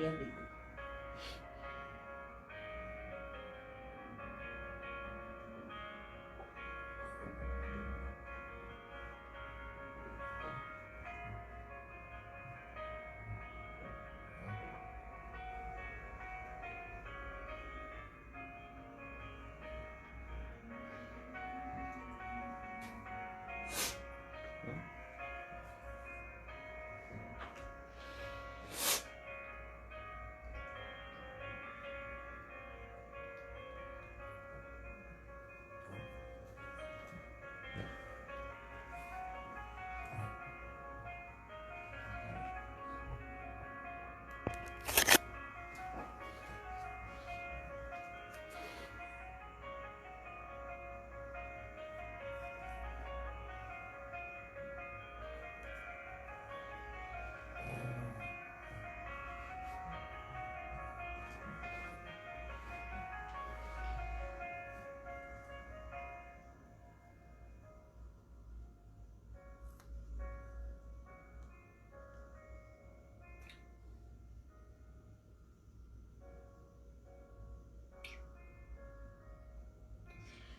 EAD.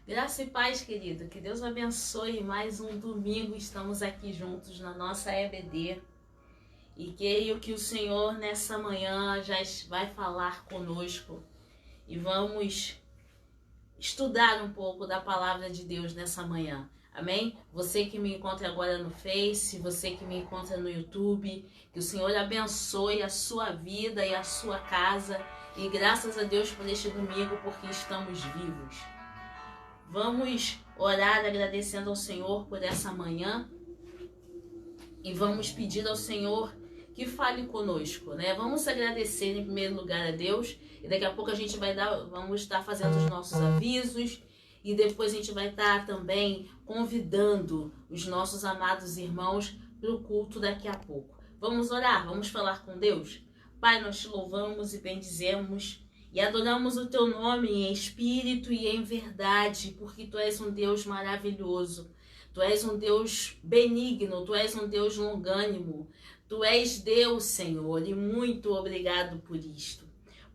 Graça e paz, querido. Que Deus abençoe mais um domingo. Estamos aqui juntos na nossa EBD. E creio que o Senhor nessa manhã já vai falar conosco. E vamos estudar um pouco da palavra de Deus nessa manhã. Amém? Você que me encontra agora no Face, você que me encontra no YouTube, que o Senhor abençoe a sua vida e a sua casa. E graças a Deus por este domingo, porque estamos vivos. Vamos orar agradecendo ao Senhor por essa manhã e vamos pedir ao Senhor que fale conosco, né? Vamos agradecer em primeiro lugar a Deus e daqui a pouco a gente vamos estar fazendo os nossos avisos e depois a gente vai estar também convidando os nossos amados irmãos para o culto daqui a pouco. Vamos orar, vamos falar com Deus? Pai, nós te louvamos e bendizemos e adoramos o teu nome em espírito e em verdade, porque tu és um Deus maravilhoso, tu és um Deus benigno, tu és um Deus longânimo, tu és Deus, Senhor, e muito obrigado por isto.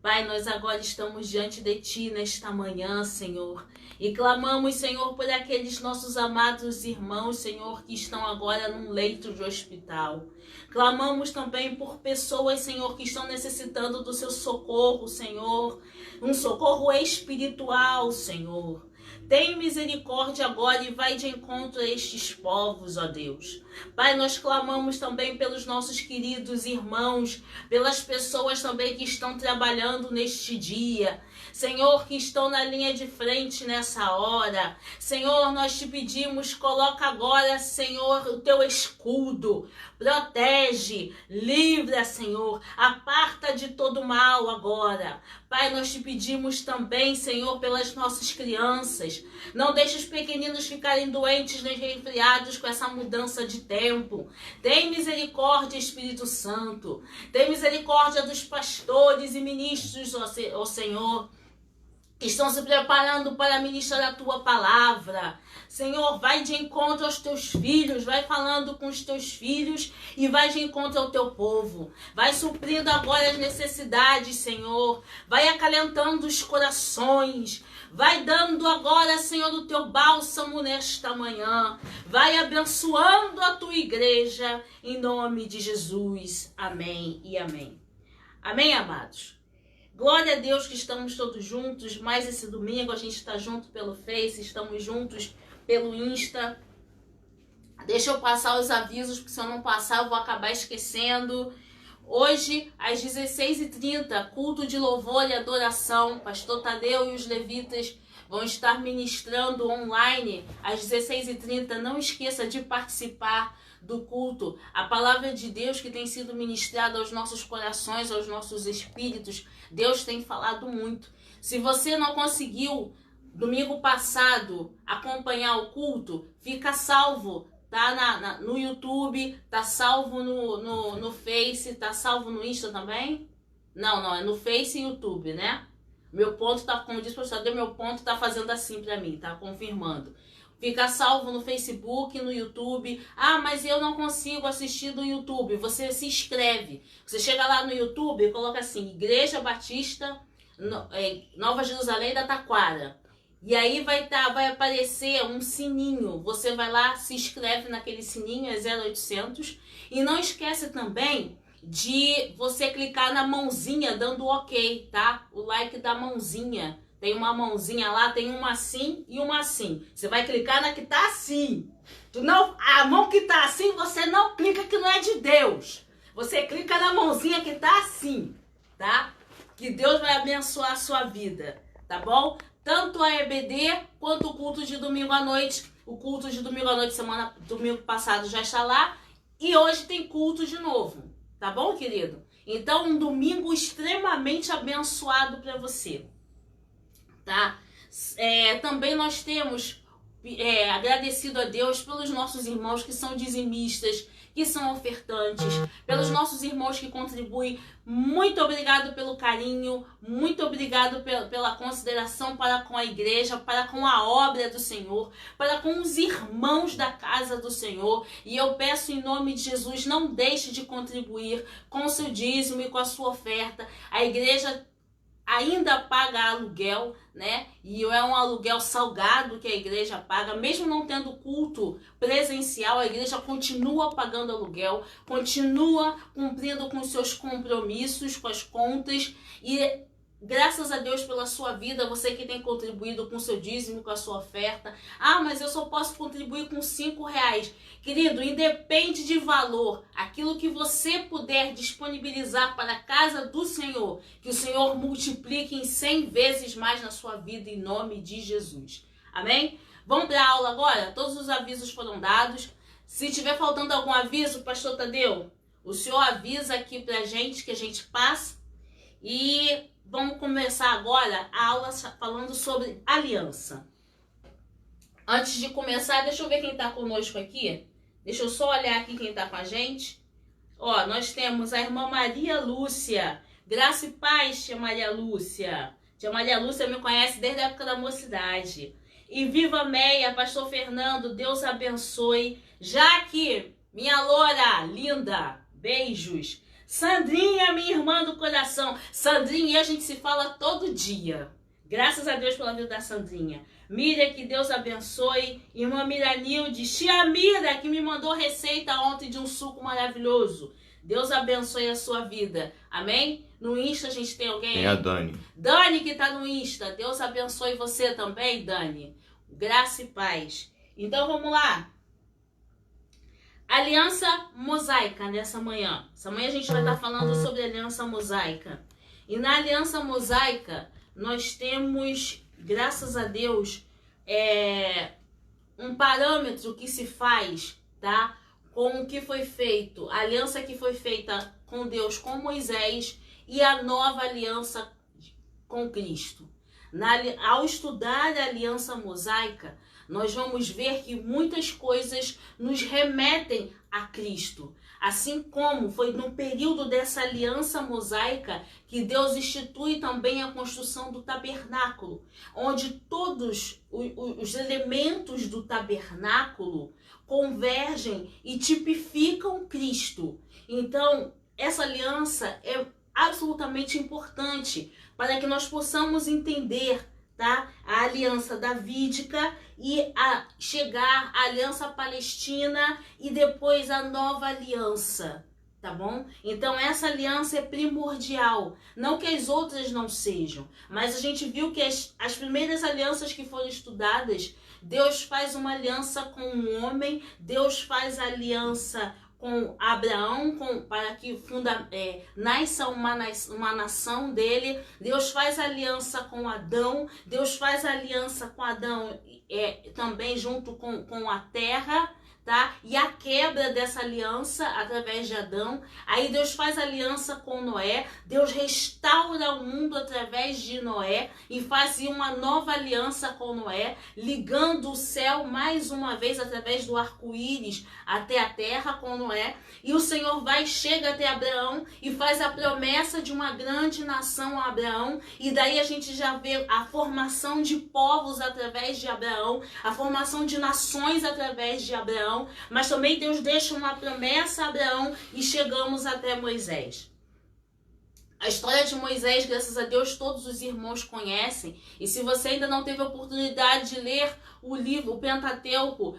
Pai, nós agora estamos diante de ti nesta manhã, Senhor, e clamamos, Senhor, por aqueles nossos amados irmãos, Senhor, que estão agora num leito de hospital. Clamamos também por pessoas, Senhor, que estão necessitando do seu socorro, Senhor, um socorro espiritual, Senhor. Tem misericórdia agora e vai de encontro a estes povos, ó Deus. Pai, nós clamamos também pelos nossos queridos irmãos, pelas pessoas também que estão trabalhando neste dia. Senhor, que estão na linha de frente nessa hora. Senhor, nós te pedimos, coloca agora, Senhor, o teu escudo. Protege, livra, Senhor, aparta de todo mal agora. Pai, nós te pedimos também, Senhor, pelas nossas crianças. Não deixe os pequeninos ficarem doentes nem resfriados com essa mudança de tempo. Tem misericórdia, Espírito Santo. Tem misericórdia dos pastores e ministros, ó Senhor, que estão se preparando para ministrar a tua palavra. Senhor, vai de encontro aos teus filhos, vai falando com os teus filhos e vai de encontro ao teu povo. Vai suprindo agora as necessidades, Senhor. Vai acalentando os corações. Vai dando agora, Senhor, o teu bálsamo nesta manhã. Vai abençoando a tua igreja, em nome de Jesus. Amém e amém. Amém, amados? Glória a Deus que estamos todos juntos. Mais esse domingo a gente está junto pelo Face, estamos juntos pelo Insta. Deixa eu passar os avisos, porque se eu não passar eu vou acabar esquecendo. Hoje, às 16h30, culto de louvor e adoração. Pastor Tadeu e os levitas vão estar ministrando online às 16h30. Não esqueça de participar do culto. A palavra de Deus que tem sido ministrada aos nossos corações, aos nossos espíritos, Deus tem falado muito. Se você não conseguiu, domingo passado, acompanhar o culto, fica salvo. Tá no YouTube, tá salvo no Face, tá salvo no Insta também? Não, é no Face e YouTube, né? Meu ponto tá, como disse o professor, meu ponto tá fazendo assim pra mim, tá confirmando. fica salvo no Facebook, no YouTube. Ah, mas eu não consigo assistir no YouTube. Você se inscreve. Você chega lá no YouTube e coloca assim, Igreja Batista Nova Jerusalém da Taquara. E aí vai aparecer um sininho. Você vai lá, se inscreve naquele sininho, é 0800. E não esquece também de você clicar na mãozinha dando ok, tá? O like da mãozinha. Tem uma mãozinha lá, tem uma assim e uma assim. Você vai clicar na que tá assim. A mão que tá assim, você não clica, que não é de Deus. Você clica na mãozinha que tá assim, tá? Que Deus vai abençoar a sua vida, tá bom? Tanto a EBD quanto o culto de domingo à noite. O culto de domingo à noite, domingo passado já está lá. E hoje tem culto de novo, tá bom, querido? Então, um domingo extremamente abençoado para você, tá? Também nós temos agradecido a Deus pelos nossos irmãos que são dizimistas, que são ofertantes, pelos nossos irmãos que contribuem. Muito obrigado pelo carinho, muito obrigado pela consideração para com a igreja, para com a obra do Senhor, para com os irmãos da casa do Senhor. E eu peço em nome de Jesus, não deixe de contribuir com o seu dízimo e com a sua oferta. A igreja ainda paga aluguel, né? E é um aluguel salgado que a igreja paga, mesmo não tendo culto presencial, a igreja continua pagando aluguel, continua cumprindo com os seus compromissos, com as contas. E graças a Deus pela sua vida, você que tem contribuído com o seu dízimo, com a sua oferta. Ah, mas eu só posso contribuir com R$5. Querido, independe de valor, aquilo que você puder disponibilizar para a casa do Senhor, que o Senhor multiplique em 100 vezes mais na sua vida, em nome de Jesus. Amém? Vamos para a aula agora? Todos os avisos foram dados. Se tiver faltando algum aviso, pastor Tadeu, o senhor avisa aqui para a gente, que a gente passa. E vamos começar agora a aula falando sobre aliança. Antes de começar, deixa eu ver quem está conosco aqui. Deixa eu só olhar aqui quem está com a gente. Ó, nós temos a irmã Maria Lúcia. Graça e paz, tia Maria Lúcia. Tia Maria Lúcia me conhece desde a época da mocidade. E viva Meia, pastor Fernando, Deus abençoe. Jaque, minha loura, linda, beijos. Sandrinha, minha irmã do coração. Sandrinha e a gente se fala todo dia. Graças a Deus pela vida da Sandrinha. Miriam, que Deus abençoe. Irmã Miranilde. Tia Mira, que me mandou receita ontem de um suco maravilhoso. Deus abençoe a sua vida. Amém? No Insta a gente tem alguém? Tem a Dani. Dani que tá no Insta. Deus abençoe você também, Dani. Graça e paz. Então vamos lá. Aliança mosaica nessa manhã. Essa manhã a gente vai estar falando sobre aliança mosaica. E na aliança mosaica nós temos, graças a Deus, um parâmetro que se faz, tá? Com o que foi feito, a aliança que foi feita com Deus, com Moisés, e a nova aliança com Cristo. Ao estudar a aliança mosaica, nós vamos ver que muitas coisas nos remetem a Cristo. Assim como foi no período dessa aliança mosaica que Deus institui também a construção do tabernáculo, onde todos os elementos do tabernáculo convergem e tipificam Cristo. Então, essa aliança é absolutamente importante para que nós possamos entender, tá, a aliança davídica e chegar à aliança palestina e depois a nova aliança, tá bom? Então essa aliança é primordial, não que as outras não sejam, mas a gente viu que as primeiras alianças que foram estudadas, Deus faz uma aliança com um homem, Deus faz aliança com Abraão, para que nasça uma nação dele. Deus faz aliança com Adão. Deus faz aliança com Adão também junto com a terra, tá? E a quebra dessa aliança através de Adão. Aí Deus faz aliança com Noé, Deus restaura o mundo através de Noé e faz uma nova aliança com Noé, ligando o céu mais uma vez através do arco-íris até a terra com Noé. E o Senhor chega até Abraão e faz a promessa de uma grande nação a Abraão. E daí a gente já vê a formação de povos através de Abraão, a formação de nações através de Abraão. Mas também Deus deixa uma promessa a Abraão e chegamos até Moisés. A história de Moisés, graças a Deus, todos os irmãos conhecem. E se você ainda não teve a oportunidade de ler o livro, o Pentateuco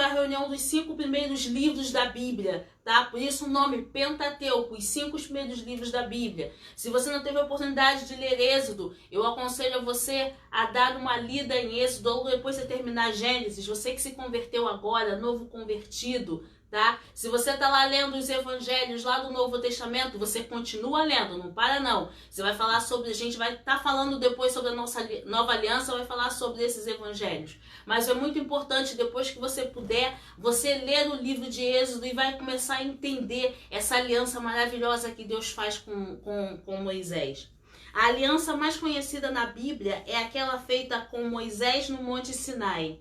é a reunião dos 5 primeiros livros da Bíblia, tá? Por isso o nome Pentateuco, os 5 primeiros livros da Bíblia. Se você não teve a oportunidade de ler Êxodo, eu aconselho a você a dar uma lida em Êxodo, logo depois de você terminar Gênesis. Você que se converteu agora, novo convertido, tá? Se você está lá lendo os evangelhos lá do Novo Testamento, você continua lendo, não para não. Você vai falar sobre, a gente vai estar falando depois sobre a nossa nova aliança, vai falar sobre esses evangelhos. Mas é muito importante, depois que você puder, você ler o livro de Êxodo e vai começar a entender essa aliança maravilhosa que Deus faz com Moisés. A aliança mais conhecida na Bíblia é aquela feita com Moisés no Monte Sinai.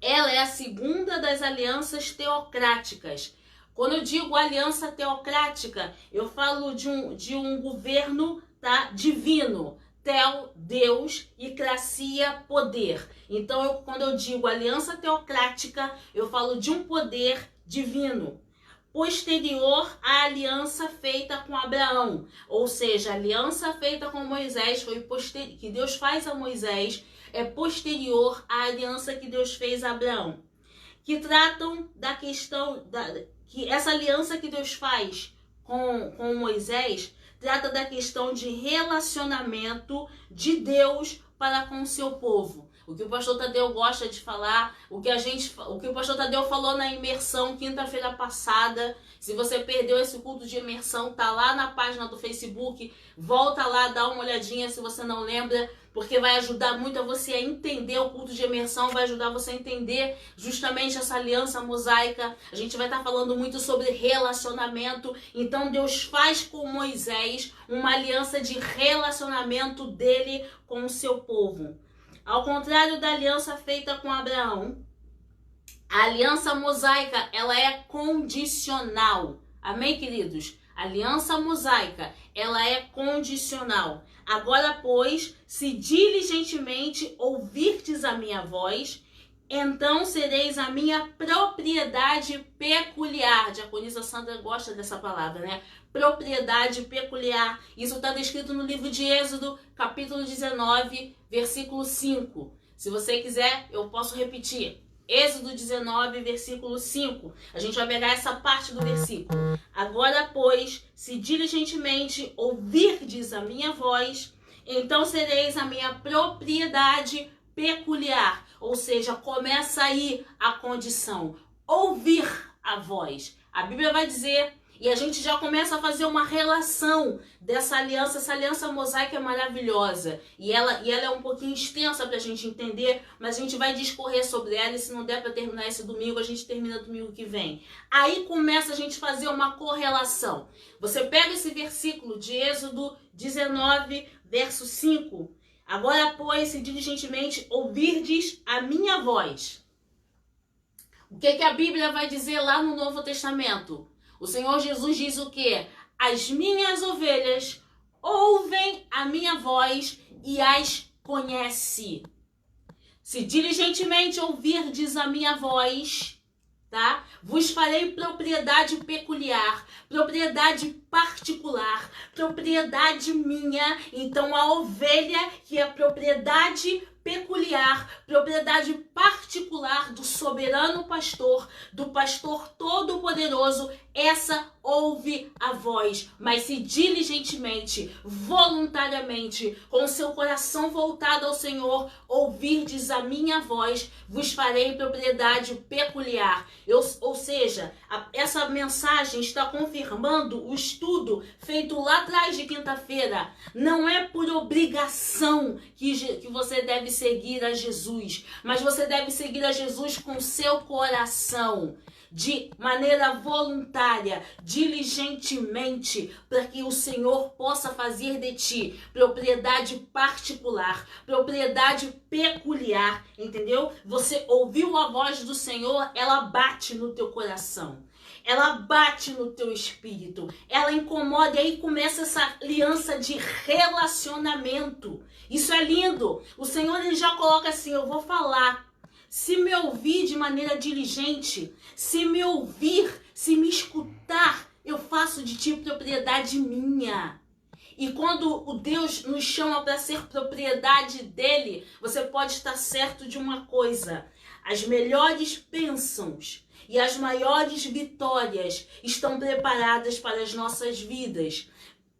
Ela é a segunda das alianças teocráticas. Quando eu digo aliança teocrática, eu falo de um governo, tá, divino. Tel, Deus, e cracia, poder. Então, quando eu digo aliança teocrática, eu falo de um poder divino. Posterior à aliança feita com Abraão. Ou seja, a aliança feita com Moisés, que Deus faz a Moisés, é posterior à aliança que Deus fez a Abraão. Que tratam da questão, que essa aliança que Deus faz com Moisés, trata da questão de relacionamento de Deus para com o seu povo. O que o pastor Tadeu gosta de falar, o que o pastor Tadeu falou na imersão quinta-feira passada. Se você perdeu esse culto de imersão, tá lá na página do Facebook, volta lá, dá uma olhadinha se você não lembra, porque vai ajudar muito a você a entender o culto de imersão, vai ajudar você a entender justamente essa aliança mosaica. A gente vai estar falando muito sobre relacionamento. Então Deus faz com Moisés uma aliança de relacionamento dele com o seu povo. Ao contrário da aliança feita com Abraão, a aliança mosaica, ela é condicional. Amém, queridos? A aliança mosaica, ela é condicional. Agora, pois, se diligentemente ouvirdes a minha voz, então sereis a minha propriedade peculiar. Diaconisa Sandra gosta dessa palavra, né? Propriedade peculiar. Isso está descrito no livro de Êxodo, capítulo 19, versículo 5. Se você quiser, eu posso repetir. Êxodo 19, versículo 5. A gente vai pegar essa parte do versículo. Agora, pois, se diligentemente ouvirdes a minha voz, então sereis a minha propriedade peculiar. Ou seja, começa aí a condição. Ouvir a voz. A Bíblia vai dizer, e a gente já começa a fazer uma relação dessa aliança. Essa aliança mosaica é maravilhosa. E ela é um pouquinho extensa para a gente entender, mas a gente vai discorrer sobre ela. E se não der para terminar esse domingo, a gente termina domingo que vem. Aí começa a gente fazer uma correlação. Você pega esse versículo de Êxodo 19, verso 5. Agora, pois, se diligentemente ouvirdes a minha voz. O que a Bíblia vai dizer lá no Novo Testamento? O Senhor Jesus diz o quê? As minhas ovelhas ouvem a minha voz e as conhece. Se diligentemente ouvirdes a minha voz, tá? Vos farei propriedade peculiar, propriedade particular, propriedade minha. Então a ovelha, que é propriedade peculiar, propriedade particular do soberano pastor, do pastor todo-poderoso, essa ouve a voz, mas se diligentemente, voluntariamente, com seu coração voltado ao Senhor, ouvirdes a minha voz, vos farei propriedade peculiar. Ou seja, essa mensagem está confirmando o estudo estudo feito lá atrás de quinta-feira. Não é por obrigação que você deve seguir a Jesus, mas você deve seguir a Jesus com seu coração, de maneira voluntária, diligentemente, para que o Senhor possa fazer de ti propriedade particular, propriedade peculiar, entendeu? Você ouviu a voz do Senhor, ela bate no teu coração, ela bate no teu espírito, ela incomoda, e aí começa essa aliança de relacionamento. Isso é lindo. O Senhor, ele já coloca assim: eu vou falar. Se me ouvir de maneira diligente, se me ouvir, se me escutar, eu faço de ti propriedade minha. E quando o Deus nos chama para ser propriedade dele, você pode estar certo de uma coisa: as melhores bênçãos e as maiores vitórias estão preparadas para as nossas vidas.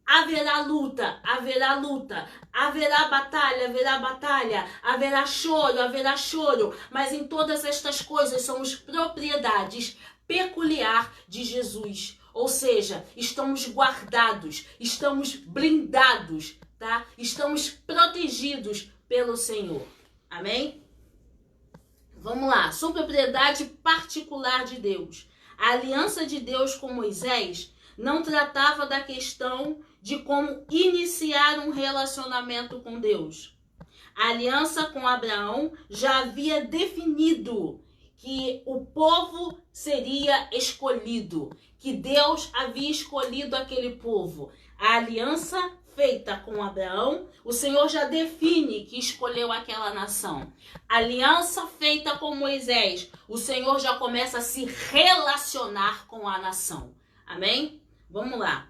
Haverá luta, haverá luta, haverá batalha, haverá choro, mas em todas estas coisas somos propriedades peculiar de Jesus. Ou seja, estamos guardados, estamos blindados, tá? Estamos protegidos pelo Senhor. Amém? Vamos lá, sou propriedade particular de Deus. A aliança de Deus com Moisés não tratava da questão de como iniciar um relacionamento com Deus. A aliança com Abraão já havia definido que o povo seria escolhido, que Deus havia escolhido aquele povo. A aliança feita com Abraão, o Senhor já define que escolheu aquela nação. A aliança feita com Moisés, o Senhor já começa a se relacionar com a nação. Amém? Vamos lá.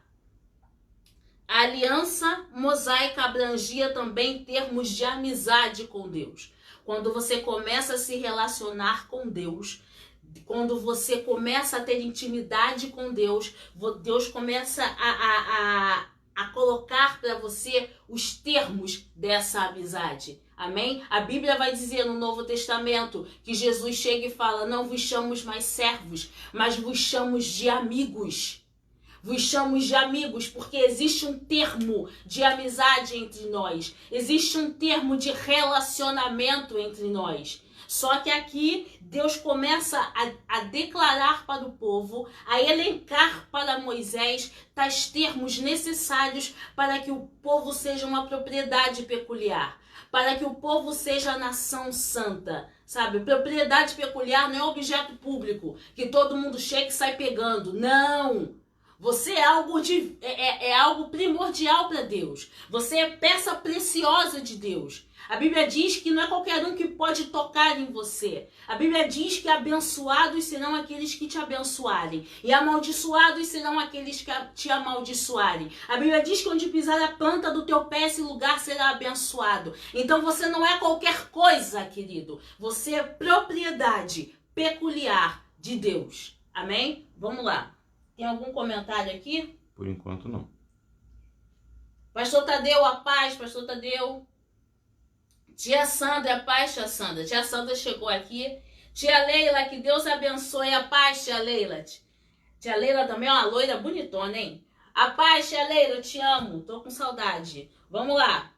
A aliança mosaica abrangia também termos de amizade com Deus. Quando você começa a se relacionar com Deus, quando você começa a ter intimidade com Deus, Deus começa a colocar para você os termos dessa amizade. Amém? A Bíblia vai dizer no Novo Testamento que Jesus chega e fala: não vos chamo mais servos, mas vos chamo de amigos. Vos chamo de amigos porque existe um termo de amizade entre nós. Existe um termo de relacionamento entre nós. Só que aqui Deus começa a declarar para o povo, a elencar para Moisés tais termos necessários para que o povo seja uma propriedade peculiar, para que o povo seja a nação santa. Sabe, propriedade peculiar não é objeto público, que todo mundo chega e sai pegando. Não! Você é algo primordial para Deus. Você é peça preciosa de Deus. A Bíblia diz que não é qualquer um que pode tocar em você. A Bíblia diz que abençoados serão aqueles que te abençoarem, e amaldiçoados serão aqueles que te amaldiçoarem. A Bíblia diz que onde pisar a planta do teu pé, esse lugar será abençoado. Então você não é qualquer coisa, querido. Você é propriedade peculiar de Deus. Amém? Vamos lá. Tem algum comentário aqui? Por enquanto, não. Pastor Tadeu, a paz, Pastor Tadeu. Tia Sandra, a paz, tia Sandra. Tia Sandra chegou aqui. Tia Leila, que Deus abençoe. A paz, tia Leila. Tia Leila também é uma loira bonitona, hein? A paz, tia Leila, eu te amo. Tô com saudade. Vamos lá.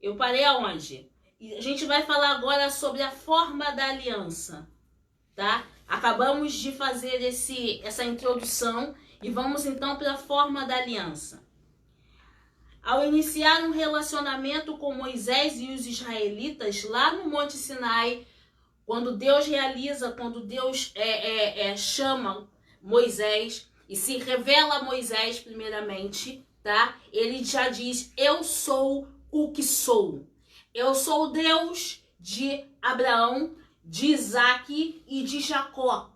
Eu parei aonde? E a gente vai falar agora sobre a forma da aliança, tá? Acabamos de fazer essa introdução e vamos então para a forma da aliança. Ao iniciar um relacionamento com Moisés e os israelitas lá no Monte Sinai, quando Deus chama Moisés e se revela a Moisés primeiramente, tá? Ele já diz: eu sou o que sou. Eu sou o Deus de Abraão, de Isaac e de Jacó.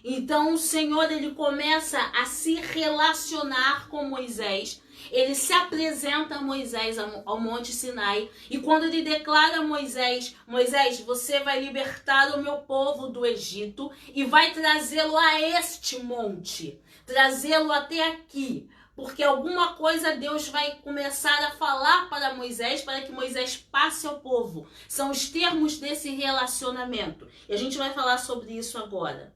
Então o Senhor, ele começa a se relacionar com Moisés. Ele se apresenta a Moisés ao Monte Sinai. E quando ele declara a Moisés: Moisés, você vai libertar o meu povo do Egito e vai trazê-lo a este monte. Trazê-lo até aqui. Porque alguma coisa Deus vai começar a falar para Moisés, para que Moisés passe ao povo. São os termos desse relacionamento. E a gente vai falar sobre isso agora.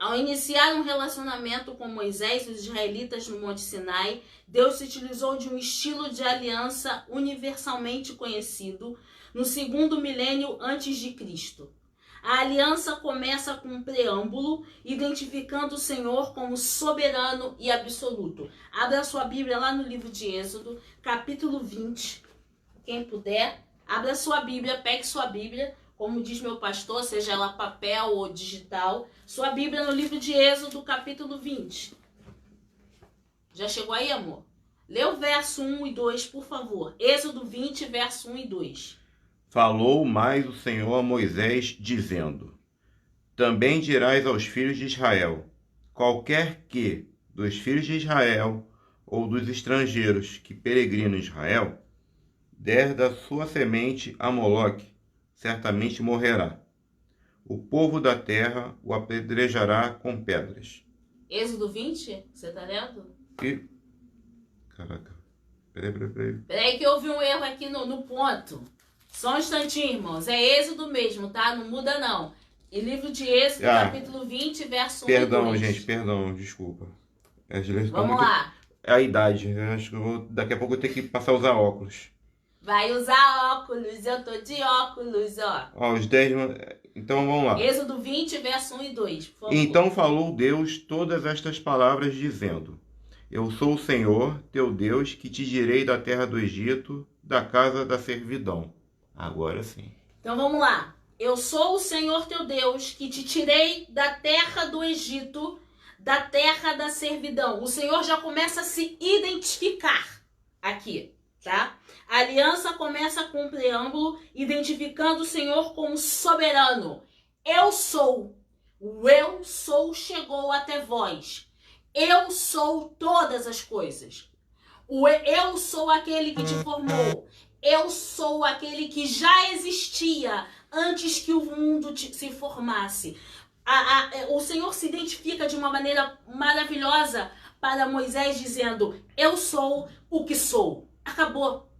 Ao iniciar um relacionamento com Moisés e os israelitas no Monte Sinai, Deus se utilizou de um estilo de aliança universalmente conhecido no segundo milênio antes de Cristo. A aliança começa com um preâmbulo, identificando o Senhor como soberano e absoluto. Abra sua Bíblia lá no livro de Êxodo, capítulo 20. Quem puder, abra sua Bíblia, pegue sua Bíblia, como diz meu pastor, seja ela papel ou digital. Sua Bíblia no livro de Êxodo, capítulo 20. Já chegou aí, amor? Lê o verso 1 e 2, por favor. Êxodo 20, verso 1 e 2. Falou mais o Senhor a Moisés, dizendo: Também dirás aos filhos de Israel: qualquer que dos filhos de Israel ou dos estrangeiros que peregrinam em Israel der da sua semente a Moloque, certamente morrerá. O povo da terra o apedrejará com pedras. Êxodo 20, você tá lendo? E... Caraca. Peraí. Peraí que houve um erro aqui no ponto. Só um instantinho, irmãos. É Êxodo mesmo, tá? Não muda, não. E livro de Êxodo, capítulo 20, verso 1 e 2. Perdão, gente, desculpa. Vamos lá. É a idade. Eu acho que daqui a pouco eu tenho que passar a usar óculos. Vai usar óculos, eu tô de óculos, ó. Ó, os 10... Então vamos lá. Êxodo 20, verso 1 e 2, por favor. Então falou Deus todas estas palavras, dizendo: Eu sou o Senhor, teu Deus, que te tirei da terra do Egito, da casa da servidão. Agora sim. Então vamos lá. Eu sou o Senhor teu Deus, que te tirei da terra do Egito, da terra da servidão. O Senhor já começa a se identificar aqui, tá? A aliança começa com um preâmbulo, identificando o Senhor como soberano. Eu sou. O eu sou chegou até vós. Eu sou todas as coisas. Eu sou aquele que te formou. Eu sou aquele que já existia antes que o mundo se formasse. O Senhor se identifica de uma maneira maravilhosa para Moisés, dizendo: eu sou o que sou. Acabou.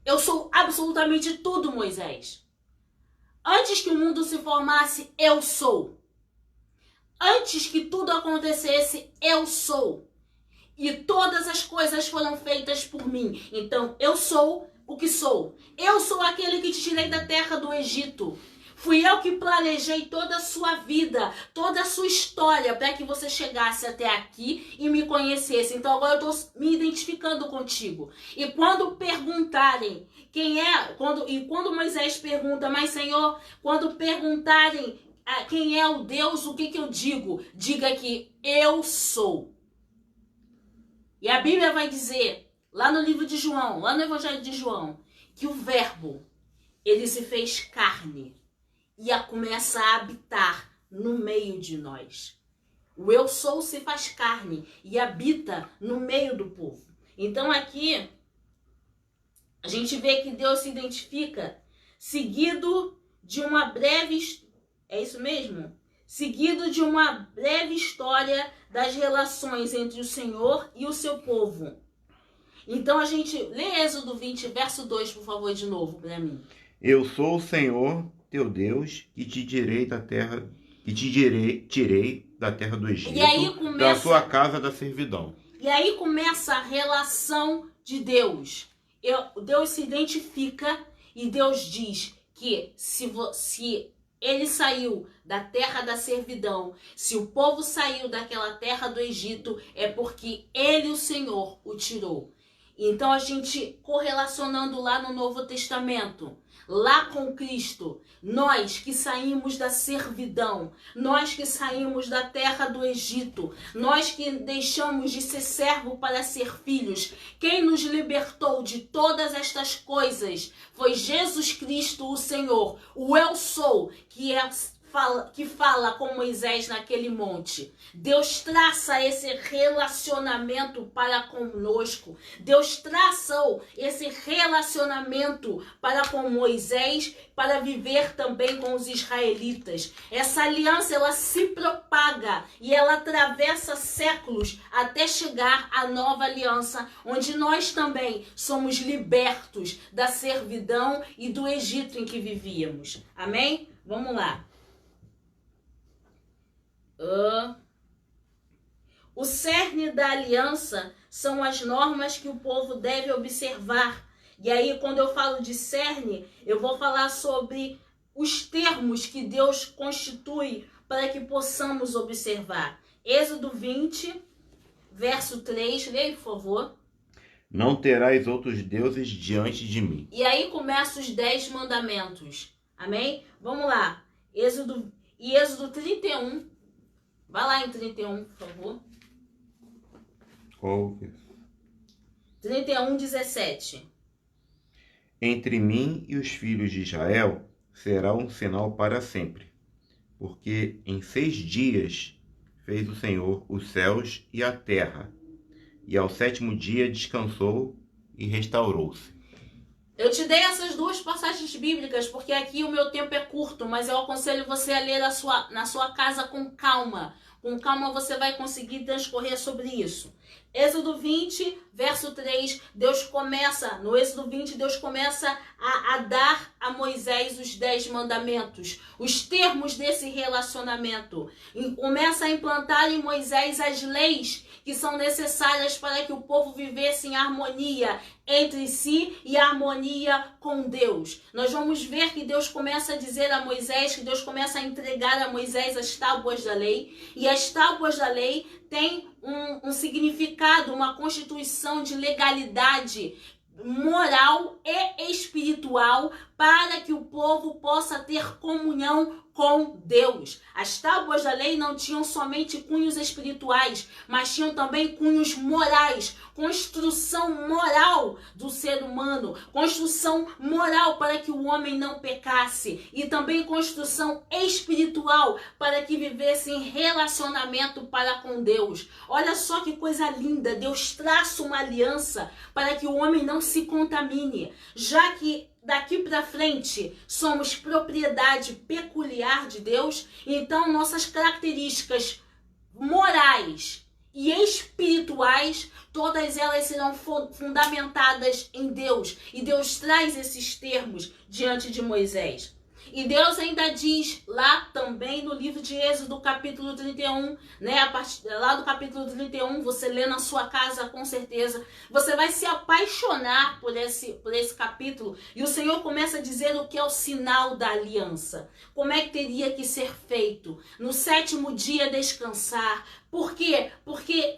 Eu sou absolutamente tudo, Moisés. Antes que o mundo se formasse, eu sou. Antes que tudo acontecesse, eu sou. E todas as coisas foram feitas por mim. Então, eu sou o que sou. Eu sou aquele que te tirei da terra do Egito. Fui eu que planejei toda a sua vida, toda a sua história, para que você chegasse até aqui e me conhecesse. Então agora eu estou me identificando contigo. E quando perguntarem quem é, quando Moisés pergunta: mas Senhor, quando perguntarem quem é o Deus, o que eu digo? Diga que eu sou. E a Bíblia vai dizer, lá no livro de João, lá no Evangelho de João, que o Verbo, ele se fez carne e começa a habitar no meio de nós. O eu sou se faz carne e habita no meio do povo. Então aqui, a gente vê que Deus se identifica seguido de uma breve... É isso mesmo? Seguido de uma breve história das relações entre o Senhor e o seu povo. Então a gente lê Êxodo 20, verso 2, por favor, de novo para mim. Eu sou o Senhor, teu Deus, que te tirei da terra, tirei da terra do Egito, e aí da sua casa da servidão. E aí começa a relação de Deus. Deus se identifica e Deus diz que se ele saiu da terra da servidão, se o povo saiu daquela terra do Egito, é porque ele, o Senhor, o tirou. Então a gente correlacionando lá no Novo Testamento, lá com Cristo, nós que saímos da servidão, nós que saímos da terra do Egito, nós que deixamos de ser servo para ser filhos, quem nos libertou de todas estas coisas foi Jesus Cristo, o Senhor, o eu sou, que fala com Moisés naquele monte. Deus traça esse relacionamento para conosco. Deus traçou esse relacionamento para com Moisés, para viver também com os israelitas. Essa aliança, ela se propaga e ela atravessa séculos até chegar à nova aliança, onde nós também somos libertos da servidão e do Egito em que vivíamos. Amém? Vamos lá. O cerne da aliança são as normas que o povo deve observar. E aí, quando eu falo de cerne, eu vou falar sobre os termos que Deus constitui para que possamos observar. Êxodo 20, verso 3, leia, por favor. Não terás outros deuses diante de mim. E aí começam os 10 mandamentos. Amém? Vamos lá. Êxodo 31. Vai lá em 31, por favor. Qual? 31, 17. Entre mim e os filhos de Israel será um sinal para sempre, porque em 6 dias fez o Senhor os céus e a terra, e ao 7º dia descansou e restaurou-se. Eu te dei essas duas passagens bíblicas porque aqui o meu tempo é curto, mas eu aconselho você a ler na sua casa com calma. Com calma você vai conseguir transcorrer sobre isso. Êxodo 20, verso 3, no Êxodo 20, Deus começa a dar a Moisés os 10 mandamentos, os termos desse relacionamento. E começa a implantar em Moisés as leis que são necessárias para que o povo vivesse em harmonia entre si e harmonia com Deus. Nós vamos ver que Deus começa a dizer a Moisés, que Deus começa a entregar a Moisés as tábuas da lei, e as tábuas da lei têm um significado, uma constituição de legalidade moral e espiritual para que o povo possa ter comunhão com Deus. As tábuas da lei não tinham somente cunhos espirituais, mas tinham também cunhos morais, construção moral do ser humano, construção moral para que o homem não pecasse e também construção espiritual para que vivesse em relacionamento para com Deus. Olha só que coisa linda, Deus traça uma aliança para que o homem não se contamine, já que daqui para frente somos propriedade peculiar de Deus, então nossas características morais e espirituais, todas elas serão fundamentadas em Deus. E Deus traz esses termos diante de Moisés. E Deus ainda diz lá também no livro de Êxodo, capítulo 31, né? Lá do capítulo 31, você lê na sua casa com certeza, você vai se apaixonar por esse capítulo. E o Senhor começa a dizer o que é o sinal da aliança. Como é que teria que ser feito? No 7º dia descansar. Por quê? Porque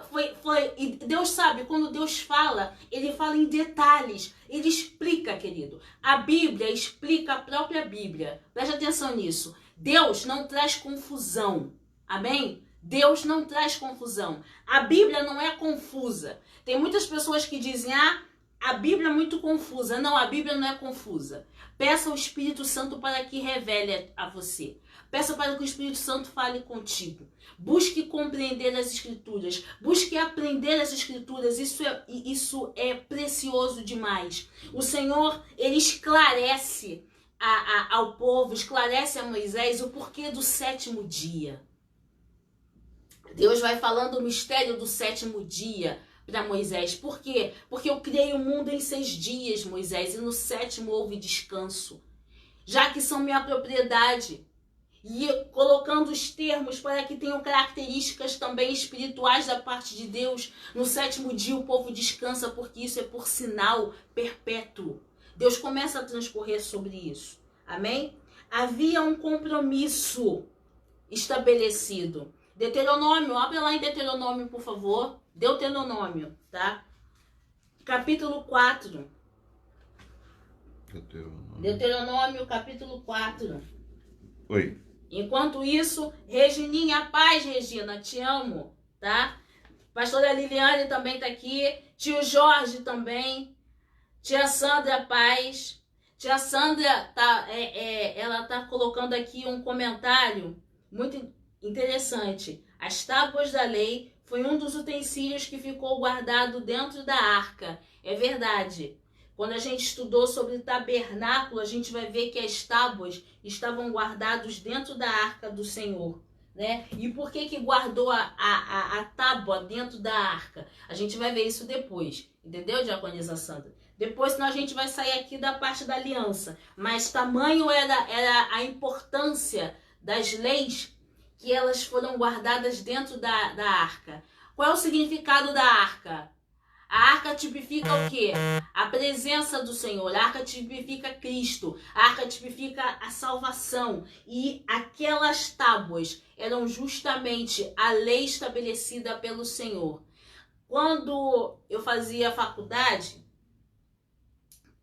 e Deus sabe, quando Deus fala, Ele fala em detalhes. Ele explica, querido. A Bíblia explica a própria Bíblia. Preste atenção nisso. Deus não traz confusão. Amém? Deus não traz confusão. A Bíblia não é confusa. Tem muitas pessoas que dizem, a Bíblia é muito confusa. Não, a Bíblia não é confusa. Peça ao Espírito Santo para que revele a você. Peça para que o Espírito Santo fale contigo. Busque compreender as Escrituras. Busque aprender as Escrituras. Isso é precioso demais. O Senhor, Ele esclarece ao povo, esclarece a Moisés o porquê do 7º dia. Deus vai falando o mistério do 7º dia para Moisés. Por quê? Porque eu criei o mundo em 6 dias, Moisés, e no 7º houve descanso. Já que são minha propriedade. E colocando os termos para que tenham características também espirituais da parte de Deus. No 7º dia o povo descansa, porque isso é por sinal perpétuo. Deus começa a transcorrer sobre isso. Amém? Havia um compromisso estabelecido. Deuteronômio, abre lá em Deuteronômio, por favor. Deuteronômio, tá? Capítulo 4. Deuteronômio, capítulo 4. Oi. Enquanto isso, Regininha, paz, Regina, te amo, tá? Pastora Liliane também tá aqui, tio Jorge também, tia Sandra, paz. Tia Sandra, ela tá colocando aqui um comentário muito interessante. As tábuas da lei foi um dos utensílios que ficou guardado dentro da arca. É verdade. Quando a gente estudou sobre o tabernáculo, a gente vai ver que as tábuas estavam guardadas dentro da arca do Senhor, né? E por que guardou a tábua dentro da arca? A gente vai ver isso depois, entendeu, diaconisa Sandra? Depois a gente vai sair aqui da parte da aliança. Mas tamanho era a importância das leis que elas foram guardadas dentro da arca. Qual é o significado da arca? A arca tipifica o quê? A presença do Senhor. A arca tipifica Cristo. A arca tipifica a salvação. E aquelas tábuas eram justamente a lei estabelecida pelo Senhor. Quando eu fazia faculdade,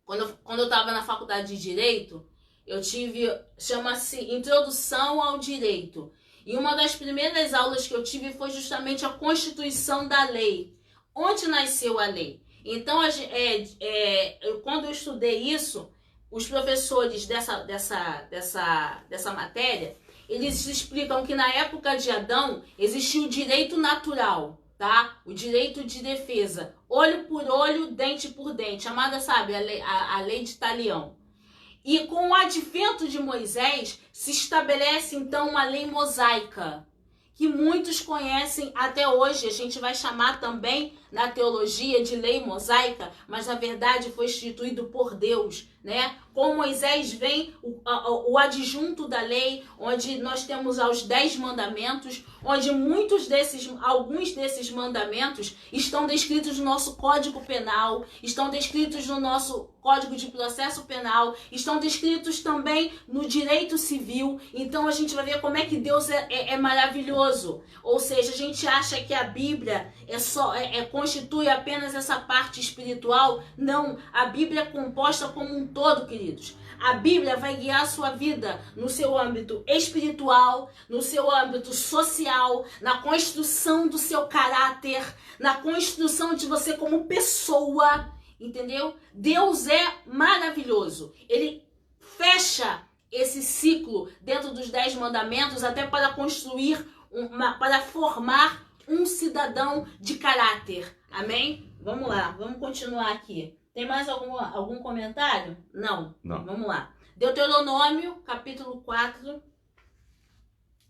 quando eu estava na faculdade de Direito, eu tive, chama-se Introdução ao Direito. E uma das primeiras aulas que eu tive foi justamente a Constituição da Lei. Onde nasceu a lei? Então, quando eu estudei isso, os professores dessa matéria, eles explicam que na época de Adão existia o direito natural, tá? O direito de defesa, olho por olho, dente por dente, chamada, sabe, a lei de Talião. E com o advento de Moisés, se estabelece então uma lei mosaica, que muitos conhecem até hoje. A gente vai chamar também na teologia de lei mosaica, mas na verdade foi instituído por Deus, né? Com Moisés vem o adjunto da lei, onde nós temos os 10 mandamentos, onde alguns desses mandamentos estão descritos no nosso Código Penal, estão descritos no nosso Código de Processo Penal, estão descritos também no direito civil. Então a gente vai ver como é que Deus é maravilhoso. Ou seja, a gente acha que a Bíblia constitui apenas essa parte espiritual. Não, a Bíblia é composta como um todo, queridos. A Bíblia vai guiar a sua vida no seu âmbito espiritual, no seu âmbito social, na construção do seu caráter, na construção de você como pessoa, entendeu? Deus é maravilhoso. Ele fecha esse ciclo dentro dos 10 mandamentos até para construir, para formar um cidadão de caráter. Amém? Vamos lá, vamos continuar aqui. Tem mais algum comentário? Não. Vamos lá. Deuteronômio, capítulo 4.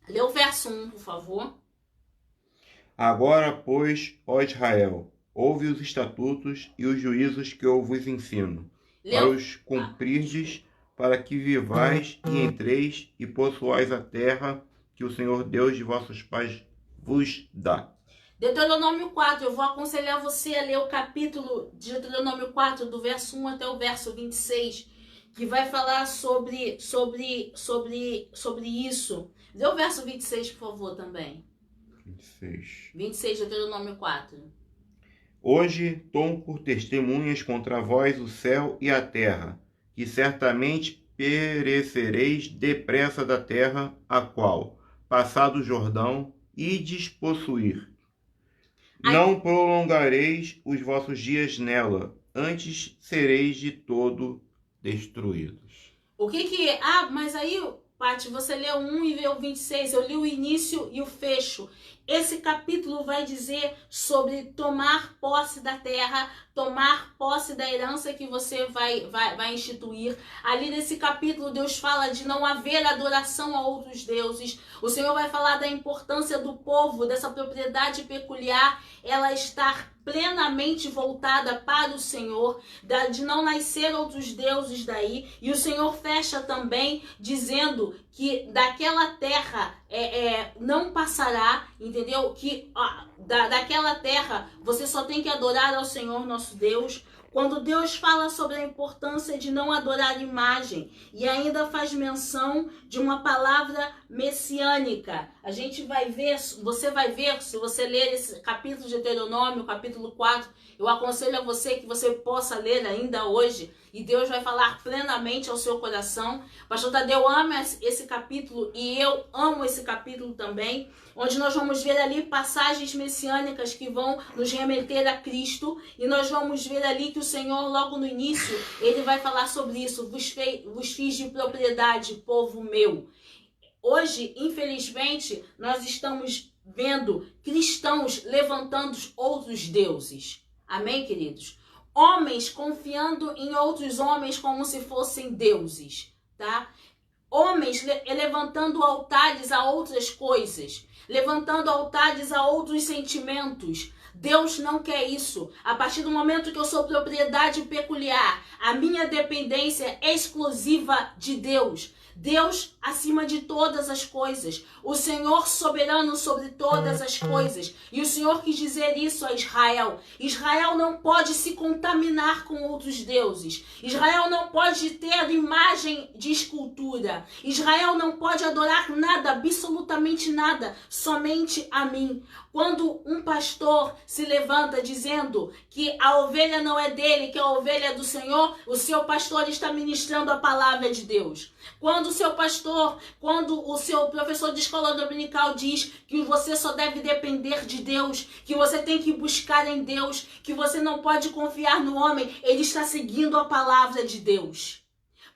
Lê o verso 1, por favor. Agora, pois, ó Israel, ouve os estatutos e os juízos que eu vos ensino, para os cumprirdes, para que vivais e entreis e possuais a terra que o Senhor Deus de vossos pais vos dá. Deuteronômio 4, eu vou aconselhar você a ler o capítulo de Deuteronômio 4, do verso 1 até o verso 26, que vai falar sobre isso. Lê o verso 26, por favor, também. 26, Deuteronômio 4. Hoje tomo por testemunhas contra vós o céu e a terra, que certamente perecereis depressa da terra, a qual, passado o Jordão, ides possuir. Não prolongareis os vossos dias nela, antes sereis de todo destruídos. O que é? Mas aí, Paty, você leu 1 e leu 26, eu li o início e o fecho. Esse capítulo vai dizer sobre tomar posse da terra, tomar posse da herança que você vai instituir. Ali nesse capítulo, Deus fala de não haver adoração a outros deuses. O Senhor vai falar da importância do povo, dessa propriedade peculiar, ela estar plenamente voltada para o Senhor, de não nascer outros deuses daí. E o Senhor fecha também dizendo que daquela terra não passará, entendeu? Que daquela terra você só tem que adorar ao Senhor nosso Deus. Quando Deus fala sobre a importância de não adorar imagem e ainda faz menção de uma palavra messiânica, a gente vai ver, você vai ver, se você ler esse capítulo de Deuteronômio, capítulo 4, eu aconselho a você que você possa ler ainda hoje e Deus vai falar plenamente ao seu coração. Pastor Tadeu ama esse capítulo e eu amo esse capítulo também, onde nós vamos ver ali passagens messiânicas que vão nos remeter a Cristo, e nós vamos ver ali que o Senhor, logo no início, ele vai falar sobre isso: vos fiz de propriedade, povo meu. Hoje, infelizmente, nós estamos vendo cristãos levantando outros deuses. Amém, queridos? Homens confiando em outros homens como se fossem deuses, tá? Homens levantando altares a outras coisas, levantando altares a outros sentimentos. Deus não quer isso. A partir do momento que eu sou propriedade peculiar, a minha dependência é exclusiva de Deus. Deus acima de todas as coisas, o Senhor soberano sobre todas as coisas. E o Senhor quis dizer isso a Israel. Israel não pode se contaminar com outros deuses. Israel não pode ter imagem de escultura. Israel não pode adorar nada, absolutamente nada, somente a mim. Quando um pastor se levanta dizendo que a ovelha não é dele, que a ovelha é do Senhor, o seu pastor está ministrando a palavra de Deus. Quando o seu pastor, quando o seu professor de escola dominical diz que você só deve depender de Deus, que você tem que buscar em Deus, que você não pode confiar no homem, ele está seguindo a palavra de Deus.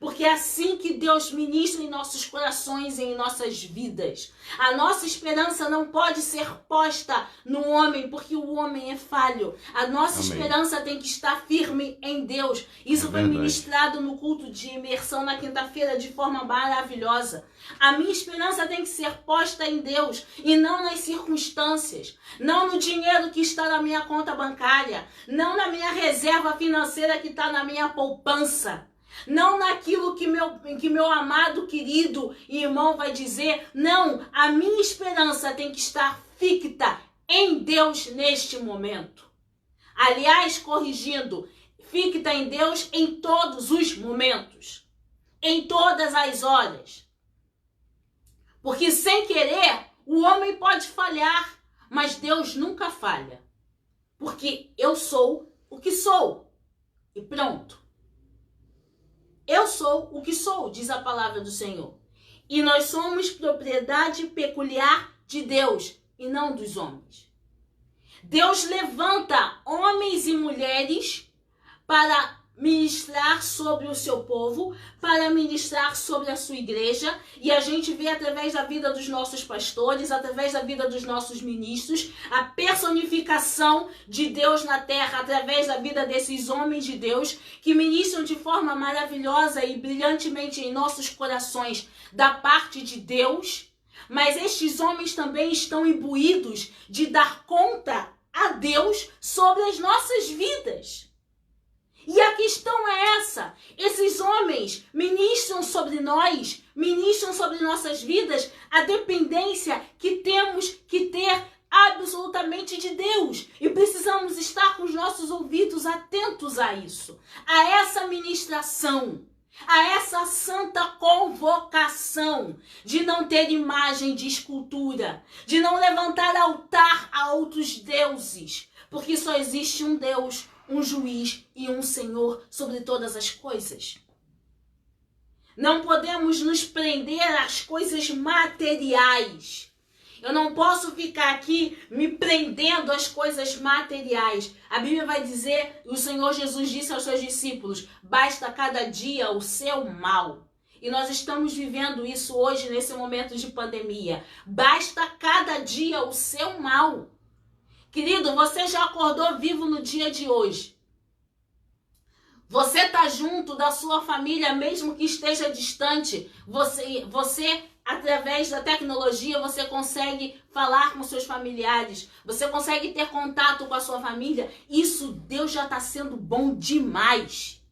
Porque é assim que Deus ministra em nossos corações e em nossas vidas. A nossa esperança não pode ser posta no homem, porque o homem é falho. A nossa esperança tem que estar firme em Deus. Isso foi ministrado no culto de imersão na quinta-feira de forma maravilhosa. A minha esperança tem que ser posta em Deus e não nas circunstâncias. Não no dinheiro que está na minha conta bancária. Não na minha reserva financeira que está na minha poupança. Não naquilo que meu amado, querido irmão vai dizer. Não, a minha esperança tem que estar ficta em Deus neste momento. Aliás, corrigindo, ficta em Deus em todos os momentos. Em todas as horas. Porque sem querer, o homem pode falhar, mas Deus nunca falha. Porque eu sou o que sou. E pronto. Eu sou o que sou, diz a palavra do Senhor. E nós somos propriedade peculiar de Deus e não dos homens. Deus levanta homens e mulheres para ministrar sobre o seu povo, para ministrar sobre a sua igreja. E a gente vê através da vida dos nossos pastores, através da vida dos nossos ministros, a personificação de Deus na terra, através da vida desses homens de Deus, que ministram de forma maravilhosa e brilhantemente em nossos corações da parte de Deus. Mas estes homens também estão imbuídos de dar conta a Deus sobre as nossas vidas. E a questão é essa: esses homens ministram sobre nós, ministram sobre nossas vidas a dependência que temos que ter absolutamente de Deus. E precisamos estar com os nossos ouvidos atentos a isso, a essa ministração, a essa santa convocação de não ter imagem de escultura, de não levantar altar a outros deuses, porque só existe um Deus, um juiz e um Senhor sobre todas as coisas. Não podemos nos prender às coisas materiais. Eu não posso ficar aqui me prendendo às coisas materiais. A Bíblia vai dizer, o Senhor Jesus disse aos seus discípulos, basta cada dia o seu mal. E nós estamos vivendo isso hoje nesse momento de pandemia. Basta cada dia o seu mal. Querido, você já acordou vivo no dia de hoje? Você está junto da sua família, mesmo que esteja distante. Você, através da tecnologia, você consegue falar com seus familiares. Você consegue ter contato com a sua família. Isso, Deus já está sendo bom demais.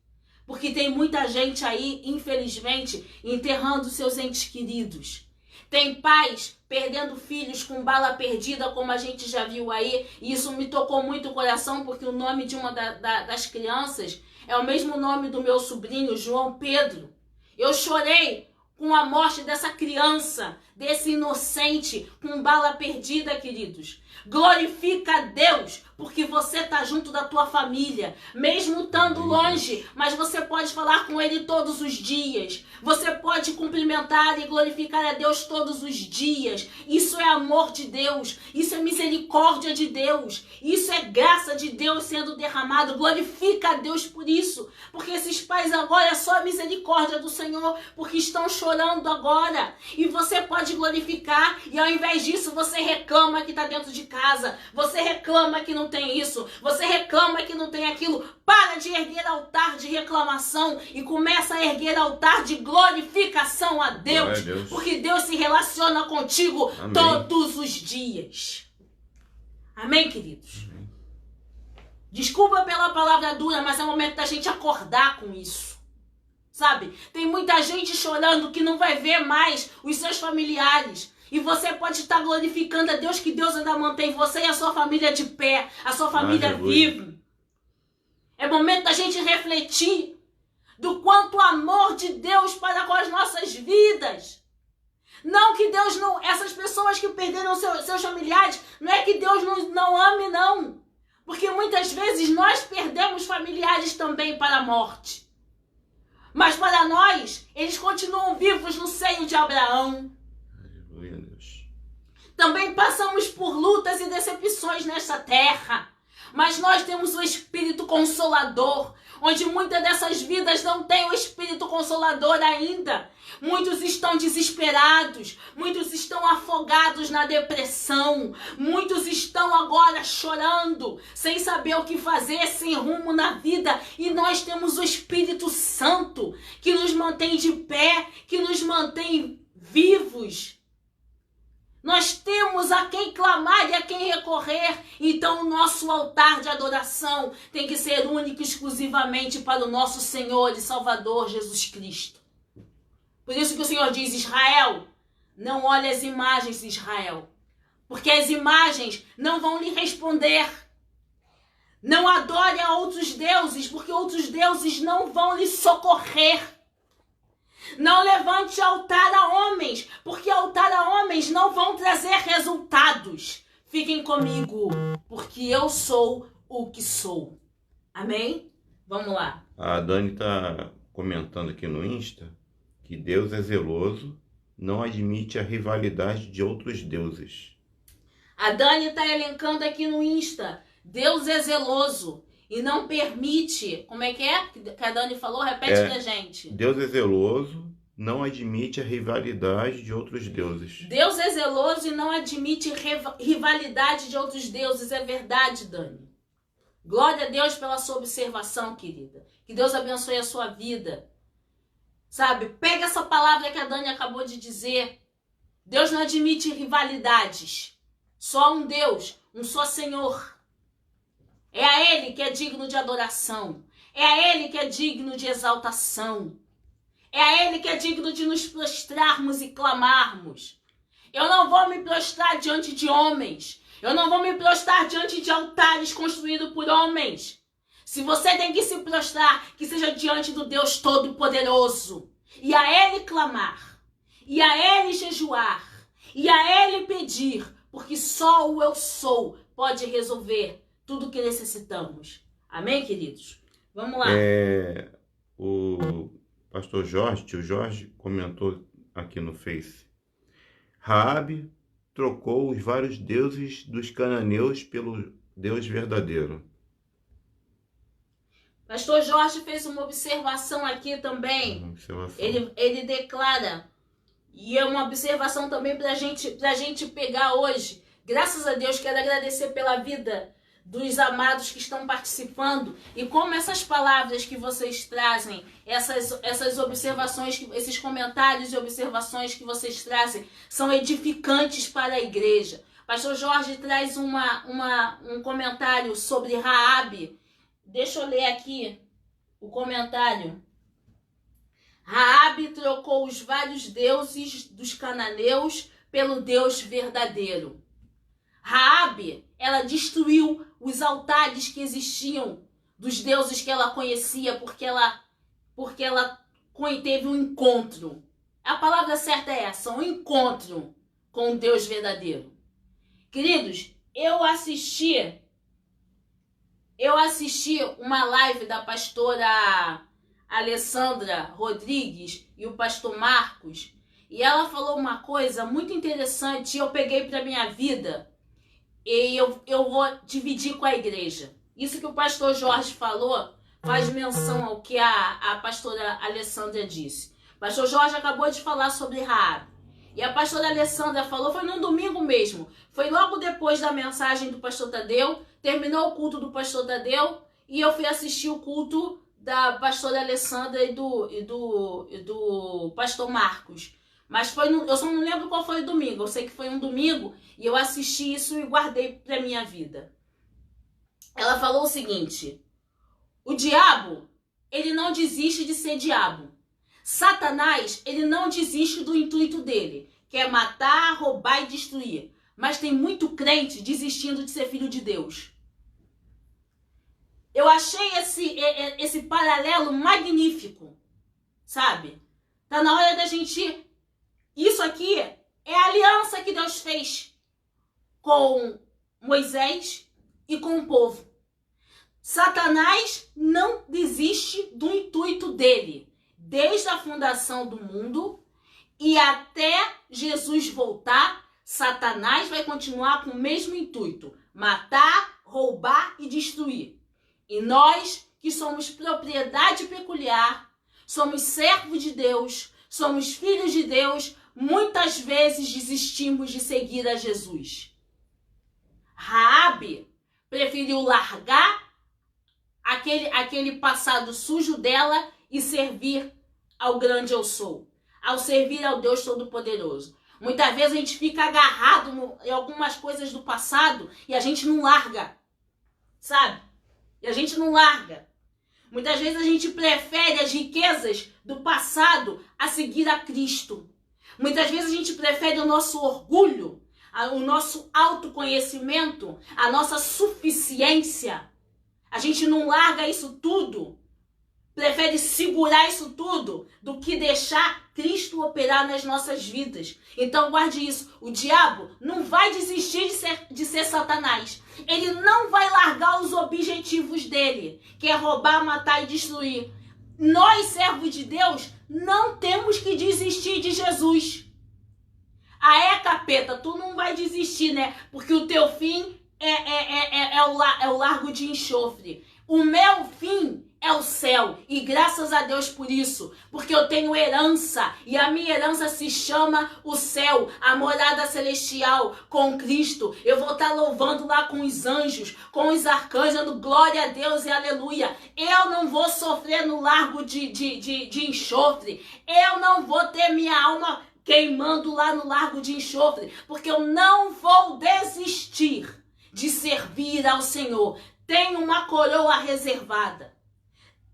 Porque tem muita gente aí, infelizmente, enterrando seus entes queridos. Tem pais perdendo filhos com bala perdida, como a gente já viu aí. E isso me tocou muito o coração, porque o nome de uma das crianças é o mesmo nome do meu sobrinho, João Pedro. Eu chorei com a morte dessa criança, desse inocente, com bala perdida, queridos. Glorifica a Deus, porque você está junto da tua família, mesmo estando longe, mas você pode falar com ele todos os dias. Você pode cumprimentar e glorificar a Deus todos os dias. Isso é amor de Deus, isso é misericórdia de Deus, isso é graça de Deus sendo derramado. Glorifica a Deus por isso, porque esses pais agora é só a misericórdia do Senhor, porque estão chorando agora. E você pode glorificar, e ao invés disso você reclama que está dentro de casa, você reclama que não tem isso, você reclama que não tem aquilo. Para de erguer altar de reclamação e começa a erguer altar de glorificação a Deus, porque Deus se relaciona contigo todos os dias. Amém, queridos? Amém. Desculpa pela palavra dura, mas é o momento da gente acordar com isso. sabe? Tem muita gente chorando que não vai ver mais os seus familiares. E você pode estar glorificando a Deus, que Deus ainda mantém você e a sua família de pé, a sua família viva. É momento da gente refletir do quanto o amor de Deus para com as nossas vidas. Não que Deus não... Essas pessoas que perderam seus familiares, não é que Deus não ame, não. Porque muitas vezes nós perdemos familiares também para a morte. Mas para nós, eles continuam vivos no seio de Abraão. Aleluia, Deus. Também passamos por lutas e decepções nesta terra. Mas nós temos o Espírito Consolador, onde muitas dessas vidas não têm o Espírito Consolador ainda. Muitos estão desesperados, muitos estão afogados na depressão, muitos estão agora chorando, sem saber o que fazer, sem rumo na vida. E nós temos o Espírito Santo, que nos mantém de pé, que nos mantém vivos. Nós temos a quem clamar e a quem recorrer. Então o nosso altar de adoração tem que ser único e exclusivamente para o nosso Senhor e Salvador Jesus Cristo. Por isso que o Senhor diz: Israel, não olhe as imagens, Israel, porque as imagens não vão lhe responder. Não adore a outros deuses, porque outros deuses não vão lhe socorrer. Não levante altar a homens, porque altar a homens não vão trazer resultados. Fiquem comigo, porque eu sou o que sou. Amém? Vamos lá. A Dani está comentando aqui no Insta que Deus é zeloso, não admite a rivalidade de outros deuses. A Dani está elencando aqui no Insta: Deus é zeloso e não permite... Como é que a Dani falou? Repete pra gente. Deus é zeloso, não admite a rivalidade de outros deuses. Deus é zeloso e não admite rivalidade de outros deuses. É verdade, Dani. Glória a Deus pela sua observação, querida. Que Deus abençoe a sua vida. Sabe, pega essa palavra que a Dani acabou de dizer. Deus não admite rivalidades. Só um Deus, um só Senhor. É a Ele que é digno de adoração. É a Ele que é digno de exaltação. É a Ele que é digno de nos prostrarmos e clamarmos. Eu não vou me prostrar diante de homens. Eu não vou me prostrar diante de altares construídos por homens. Se você tem que se prostrar, que seja diante do Deus Todo-Poderoso. E a Ele clamar. E a Ele jejuar. E a Ele pedir. Porque só o Eu Sou pode resolver tudo o que necessitamos. Amém, queridos? Vamos lá. O pastor Jorge, tio Jorge, comentou aqui no Face. Raabe trocou os vários deuses dos cananeus pelo Deus verdadeiro. Pastor Jorge fez uma observação aqui também. Ele declara, e é uma observação também pra gente pegar hoje. Graças a Deus, quero agradecer pela vida dos amados que estão participando e como essas palavras que vocês trazem, essas observações, esses comentários e observações que vocês trazem são edificantes para a igreja. Pastor Jorge traz um comentário sobre Raabe. Deixa eu ler aqui o comentário. Raabe trocou os vários deuses dos cananeus pelo Deus verdadeiro. Raabe, ela destruiu os altares que existiam dos deuses que ela conhecia porque ela teve um encontro. A palavra certa é essa, um encontro com o Deus verdadeiro. Queridos, eu assisti uma live da pastora Alessandra Rodrigues e o pastor Marcos, e ela falou uma coisa muito interessante e eu peguei para minha vida. E eu vou dividir com a igreja. Isso que o pastor Jorge falou faz menção ao que a pastora Alessandra disse. O pastor Jorge acabou de falar sobre Raabe. E a pastora Alessandra falou, foi num domingo mesmo. Foi logo depois da mensagem do pastor Tadeu. Terminou o culto do pastor Tadeu. E eu fui assistir o culto da pastora Alessandra e do pastor Marcos. Mas eu só não lembro qual foi o domingo. Eu sei que foi um domingo e eu assisti isso e guardei pra minha vida. Ela falou o seguinte: o diabo, ele não desiste de ser diabo. Satanás, ele não desiste do intuito dele, que é matar, roubar e destruir. Mas tem muito crente desistindo de ser filho de Deus. Eu achei esse paralelo magnífico, sabe? Tá na hora da gente... Isso aqui é a aliança que Deus fez com Moisés e com o povo. Satanás não desiste do intuito dele, desde a fundação do mundo e até Jesus voltar. Satanás vai continuar com o mesmo intuito: matar, roubar e destruir. E nós, que somos propriedade peculiar, somos servos de Deus, somos filhos de Deus, muitas vezes desistimos de seguir a Jesus. Raabe preferiu largar aquele passado sujo dela e servir ao grande eu sou, ao servir ao Deus Todo-Poderoso. Muitas vezes a gente fica agarrado em algumas coisas do passado e a gente não larga, sabe? E a gente não larga. Muitas vezes a gente prefere as riquezas do passado a seguir a Cristo. Muitas vezes a gente prefere o nosso orgulho, o nosso autoconhecimento, a nossa suficiência. A gente não larga isso tudo, prefere segurar isso tudo do que deixar Cristo operar nas nossas vidas. Então guarde isso, o diabo não vai desistir de ser Satanás. Ele não vai largar os objetivos dele, que é roubar, matar e destruir. Nós, servos de Deus, não temos que desistir de Jesus. Capeta, tu não vai desistir, né? Porque o teu fim é o largo de enxofre. O meu fim é o céu, e graças a Deus por isso, porque eu tenho herança, e a minha herança se chama o céu, a morada celestial com Cristo. Eu vou estar louvando lá com os anjos, com os arcanjos, dando glória a Deus e aleluia. Eu não vou sofrer no largo de enxofre, eu não vou ter minha alma queimando lá no largo de enxofre, porque eu não vou desistir de servir ao Senhor. Tem uma coroa reservada.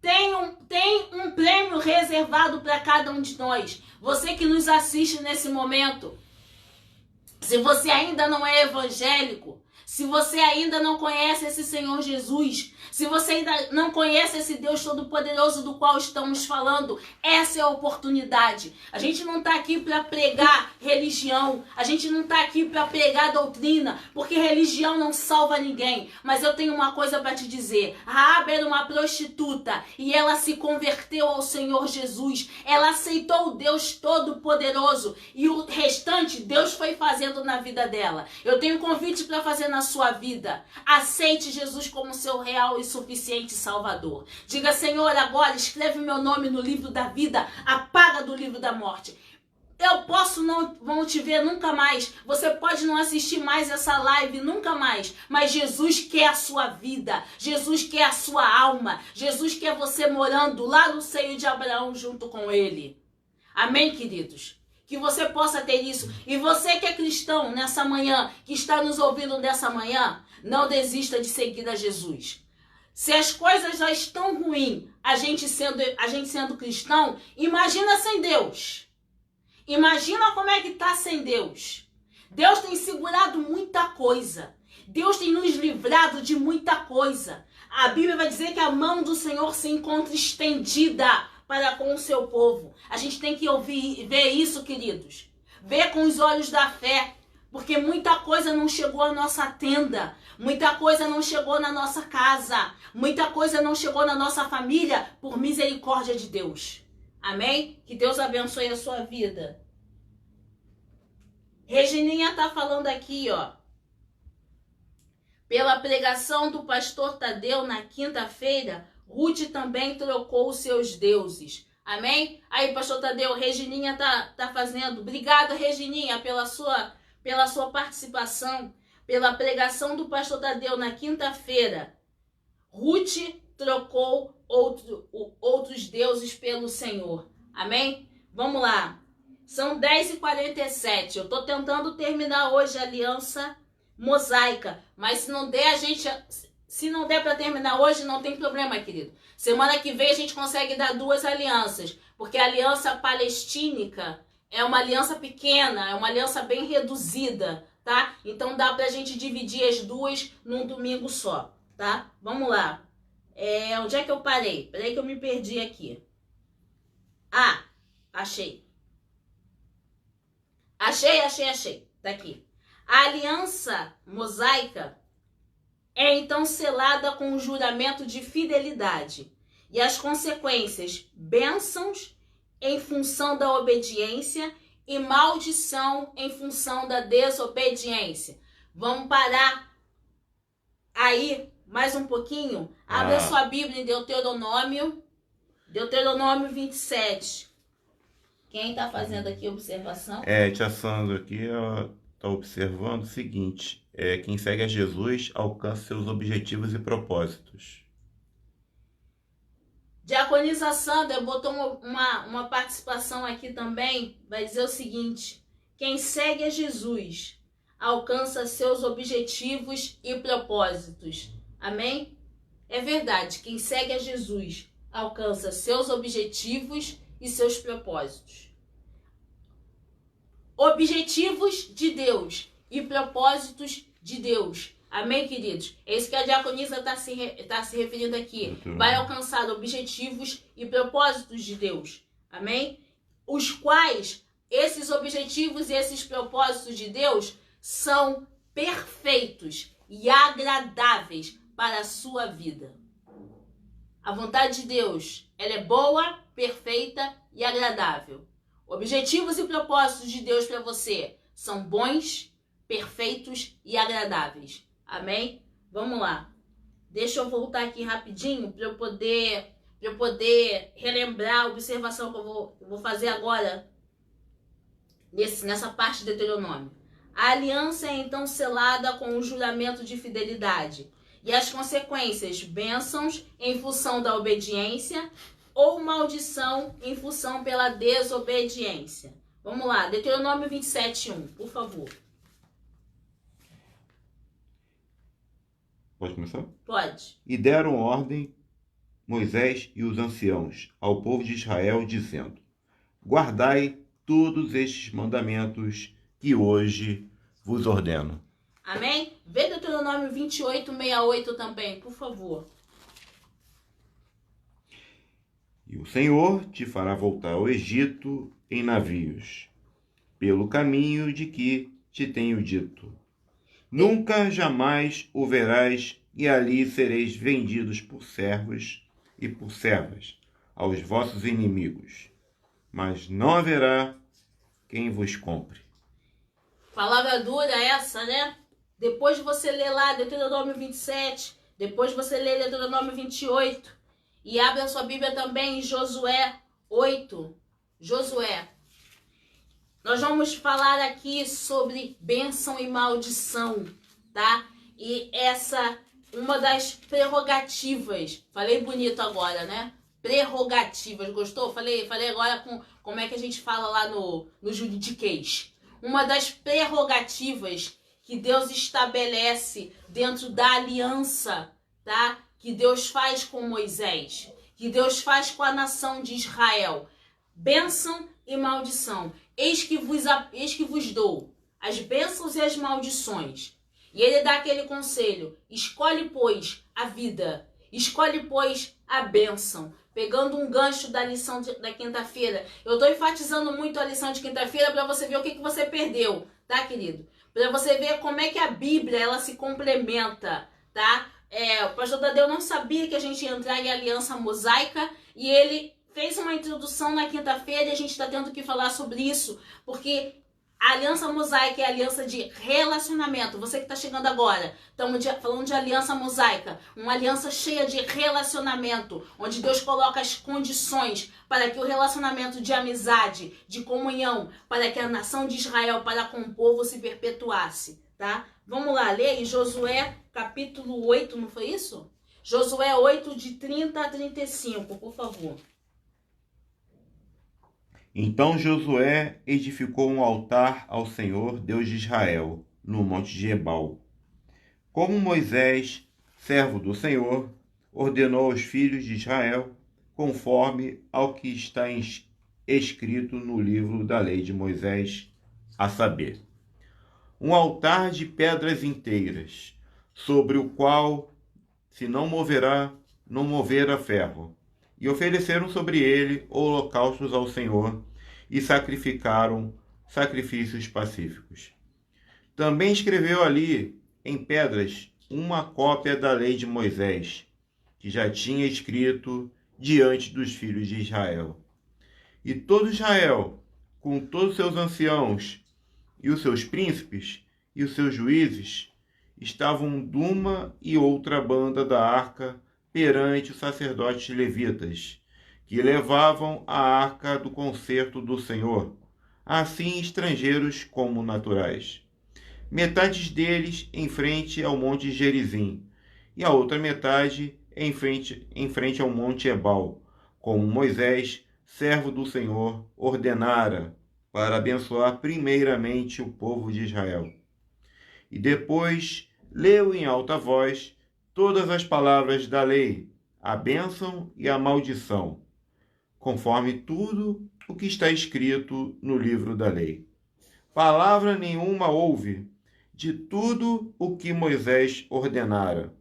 Tem um prêmio reservado para cada um de nós. Você que nos assiste nesse momento, se você ainda não é evangélico, se você ainda não conhece esse Senhor Jesus, se você ainda não conhece esse Deus Todo-Poderoso do qual estamos falando, essa é a oportunidade. A gente não está aqui para pregar religião, a gente não está aqui para pregar doutrina, porque religião não salva ninguém. Mas eu tenho uma coisa para te dizer. Raabe era uma prostituta e ela se converteu ao Senhor Jesus. Ela aceitou o Deus Todo-Poderoso e o restante Deus foi fazendo na vida dela. Eu tenho um convite para fazer na sua vida. Aceite Jesus como seu real e suficiente Salvador. Diga: Senhor, agora escreve meu nome no livro da vida, apaga do livro da morte. Eu posso não te ver nunca mais, você pode não assistir mais essa live nunca mais, mas Jesus quer a sua vida, Jesus quer a sua alma, Jesus quer você morando lá no seio de Abraão junto com ele. Amém, queridos? Que você possa ter isso. E você que é cristão nessa manhã, que está nos ouvindo nessa manhã, não desista de seguir a Jesus. Se as coisas já estão ruins, a gente sendo cristão, imagina sem Deus. Imagina como é que está sem Deus. Deus tem segurado muita coisa. Deus tem nos livrado de muita coisa. A Bíblia vai dizer que a mão do Senhor se encontra estendida para com o seu povo. A gente tem que ver isso, queridos. Ver com os olhos da fé. Porque muita coisa não chegou à nossa tenda. Muita coisa não chegou na nossa casa. Muita coisa não chegou na nossa família por misericórdia de Deus. Amém? Que Deus abençoe a sua vida. Regininha tá falando aqui, ó. Pela pregação do pastor Tadeu na quinta-feira, Ruth também trocou os seus deuses. Amém? Aí, pastor Tadeu, Regininha tá fazendo. Obrigada, Regininha, pela sua participação. Pela pregação do pastor Tadeu na quinta-feira, Ruth trocou outros deuses pelo Senhor. Amém? Vamos lá. São 10h47. Eu tô tentando terminar hoje a aliança mosaica. Mas se não der para terminar hoje, não tem problema, querido. Semana que vem a gente consegue dar 2 alianças. Porque a aliança palestínica é uma aliança pequena, é uma aliança bem reduzida, tá? Então dá pra gente dividir as duas num domingo só, tá? Vamos lá. Onde é que eu parei? Peraí que eu me perdi aqui. Ah, achei. Achei. Tá aqui. A aliança mosaica é então selada com o juramento de fidelidade e as consequências, bênçãos em função da obediência e maldição em função da desobediência. Vamos parar aí mais um pouquinho? Abra sua Bíblia em Deuteronômio 27. Quem está fazendo aqui a observação? Tia Sandra aqui está observando o seguinte, quem segue a Jesus alcança seus objetivos e propósitos. Diaconisa Sandra botou uma participação aqui também, vai dizer o seguinte, quem segue a Jesus alcança seus objetivos e propósitos. Amém? É verdade, quem segue a Jesus alcança seus objetivos e seus propósitos. Objetivos de Deus e propósitos de Deus. Amém, queridos? É isso que a diaconisa está se referindo aqui. Vai alcançar objetivos e propósitos de Deus. Amém? Os quais, esses objetivos e esses propósitos de Deus são perfeitos e agradáveis para a sua vida. A vontade de Deus, ela é boa, perfeita e agradável. Objetivos e propósitos de Deus para você são bons, perfeitos e agradáveis. Amém? Vamos lá. Deixa eu voltar aqui rapidinho para eu poder relembrar a observação que eu vou fazer agora nessa parte de Deuteronômio. A aliança é então selada com o juramento de fidelidade e as consequências, bênçãos em função da obediência ou maldição em função pela desobediência. Vamos lá, Deuteronômio 27:1, por favor. Pode começar? Pode. E deram ordem Moisés e os anciãos ao povo de Israel, dizendo: guardai todos estes mandamentos que hoje vos ordeno. Amém? Vê Deuteronômio 28:68 também, por favor. E o Senhor te fará voltar ao Egito em navios, pelo caminho de que te tenho dito. Nunca jamais o verás, e ali sereis vendidos por servos e por servas aos vossos inimigos, mas não haverá quem vos compre. Palavra dura essa, né? Depois de você ler lá Deuteronômio 27, depois você lê Deuteronômio 28, e abre a sua Bíblia também em Josué 8. Josué. Nós vamos falar aqui sobre bênção e maldição, tá? E essa, uma das prerrogativas, falei bonito agora, né? Prerrogativas, gostou? Falei agora com como é que a gente fala lá no juridiquês. Uma das prerrogativas que Deus estabelece dentro da aliança, tá? Que Deus faz com Moisés, que Deus faz com a nação de Israel. Bênção e maldição. Eis que vos dou as bênçãos e as maldições. E ele dá aquele conselho: escolhe, pois, a vida, escolhe, pois, a bênção. Pegando um gancho da lição da quinta-feira. Eu estou enfatizando muito a lição de quinta-feira para você ver o que você perdeu, tá, querido? Para você ver como é que a Bíblia ela se complementa, tá? O pastor Tadeu não sabia que a gente ia entrar em aliança mosaica e ele fez uma introdução na quinta-feira e a gente está tendo que falar sobre isso, porque a aliança mosaica é a aliança de relacionamento. Você que está chegando agora, estamos falando de aliança mosaica, uma aliança cheia de relacionamento, onde Deus coloca as condições para que o relacionamento de amizade, de comunhão, para que a nação de Israel para com o povo se perpetuasse, tá? Vamos lá, ler em Josué capítulo 8, não foi isso? Josué 8, de 30 a 35, por favor. Então Josué edificou um altar ao Senhor, Deus de Israel, no monte de Ebal. Como Moisés, servo do Senhor, ordenou aos filhos de Israel, conforme ao que está escrito no livro da lei de Moisés, a saber, um altar de pedras inteiras, sobre o qual se não movera ferro. E ofereceram sobre ele holocaustos ao Senhor, e sacrificaram sacrifícios pacíficos. Também escreveu ali, em pedras, uma cópia da lei de Moisés, que já tinha escrito diante dos filhos de Israel. E todo Israel, com todos os seus anciãos, e os seus príncipes, e os seus juízes, estavam de uma e outra banda da arca perante os sacerdotes levitas, que levavam a arca do concerto do Senhor, assim estrangeiros como naturais. Metade deles em frente ao monte Gerizim, e a outra metade em frente ao monte Ebal, como Moisés, servo do Senhor, ordenara, para abençoar primeiramente o povo de Israel. E depois leu em alta voz todas as palavras da lei, a bênção e a maldição, conforme tudo o que está escrito no livro da lei. Palavra nenhuma houve de tudo o que Moisés ordenara,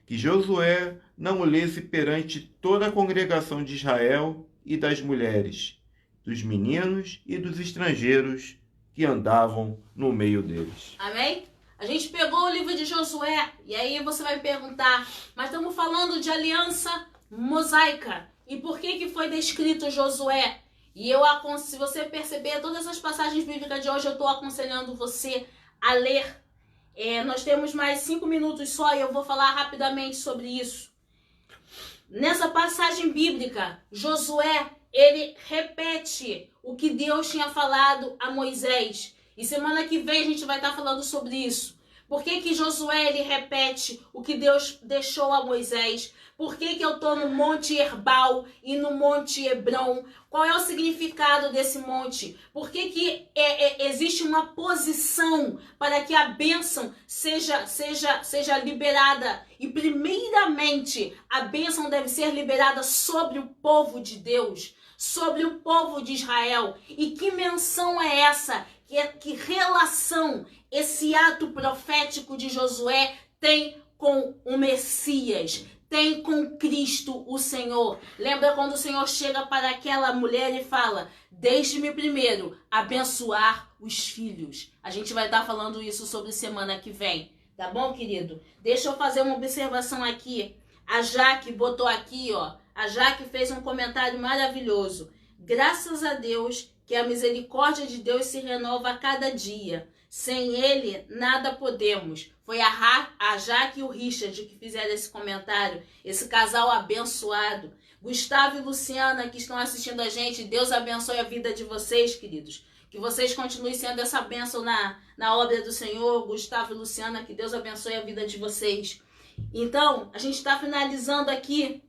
que Josué não lesse perante toda a congregação de Israel e das mulheres, dos meninos e dos estrangeiros que andavam no meio deles. Amém? A gente pegou o livro de Josué, e aí você vai perguntar, mas estamos falando de aliança mosaica. E por que foi descrito Josué? E se você perceber todas as passagens bíblicas de hoje, eu estou aconselhando você a ler. Nós temos mais 5 minutos só e eu vou falar rapidamente sobre isso. Nessa passagem bíblica, Josué, ele repete o que Deus tinha falado a Moisés. E semana que vem a gente vai estar falando sobre isso. Por que Josué ele repete o que Deus deixou a Moisés? Por que eu estou no Monte Herbal e no Monte Hebron? Qual é o significado desse monte? Por que existe uma posição para que a bênção seja liberada? E primeiramente, a bênção deve ser liberada sobre o povo de Deus, sobre o povo de Israel. E que menção é essa? Que relação esse ato profético de Josué tem com o Messias, tem com Cristo o Senhor? Lembra quando o Senhor chega para aquela mulher e fala: deixe-me primeiro abençoar os filhos. A gente vai estar falando isso sobre semana que vem, tá bom, querido? Deixa eu fazer uma observação aqui. A Jaque botou aqui, ó. A Jaque fez um comentário maravilhoso. Graças a Deus que a misericórdia de Deus se renova a cada dia. Sem ele, nada podemos. Foi a Jaque e o Richard que fizeram esse comentário. Esse casal abençoado. Gustavo e Luciana que estão assistindo a gente. Deus abençoe a vida de vocês, queridos. Que vocês continuem sendo essa bênção na obra do Senhor. Gustavo e Luciana, que Deus abençoe a vida de vocês. Então, a gente está finalizando aqui.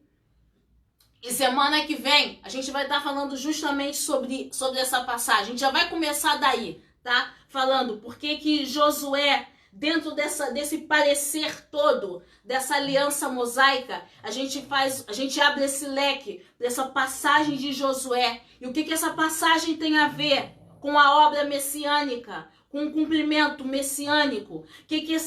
E semana que vem, a gente vai estar falando justamente sobre essa passagem. A gente já vai começar daí, tá? Falando por que Josué, dentro desse parecer todo, dessa aliança mosaica, a gente abre esse leque dessa passagem de Josué. E o que essa passagem tem a ver com a obra messiânica, com o cumprimento messiânico? O que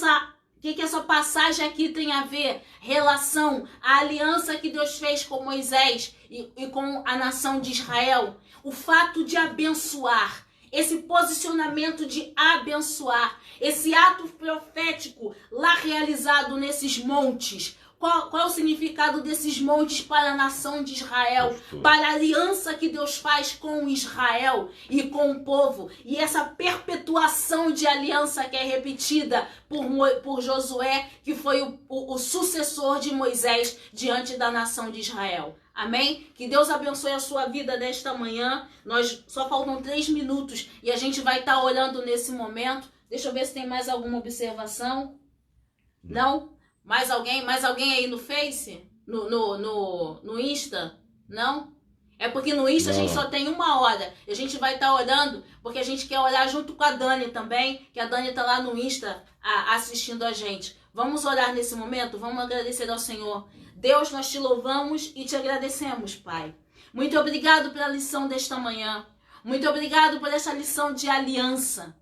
essa passagem aqui tem a ver? Relação à aliança que Deus fez com Moisés e com a nação de Israel. O fato de abençoar, esse posicionamento de abençoar, esse ato profético lá realizado nesses montes. Qual é o significado desses montes para a nação de Israel? Para a aliança que Deus faz com Israel e com o povo. E essa perpetuação de aliança que é repetida por Josué, que foi o sucessor de Moisés diante da nação de Israel. Amém? Que Deus abençoe a sua vida nesta manhã. Nós só faltam 3 minutos e a gente vai estar olhando nesse momento. Deixa eu ver se tem mais alguma observação. Não? Mais alguém aí no Face? No Insta? Não? É porque no Insta a gente só tem 1 hora. E a gente vai estar orando porque a gente quer orar junto com a Dani também. Que a Dani está lá no Insta assistindo a gente. Vamos orar nesse momento? Vamos agradecer ao Senhor. Deus, nós te louvamos e te agradecemos, Pai. Muito obrigado pela lição desta manhã. Muito obrigado por essa lição de aliança.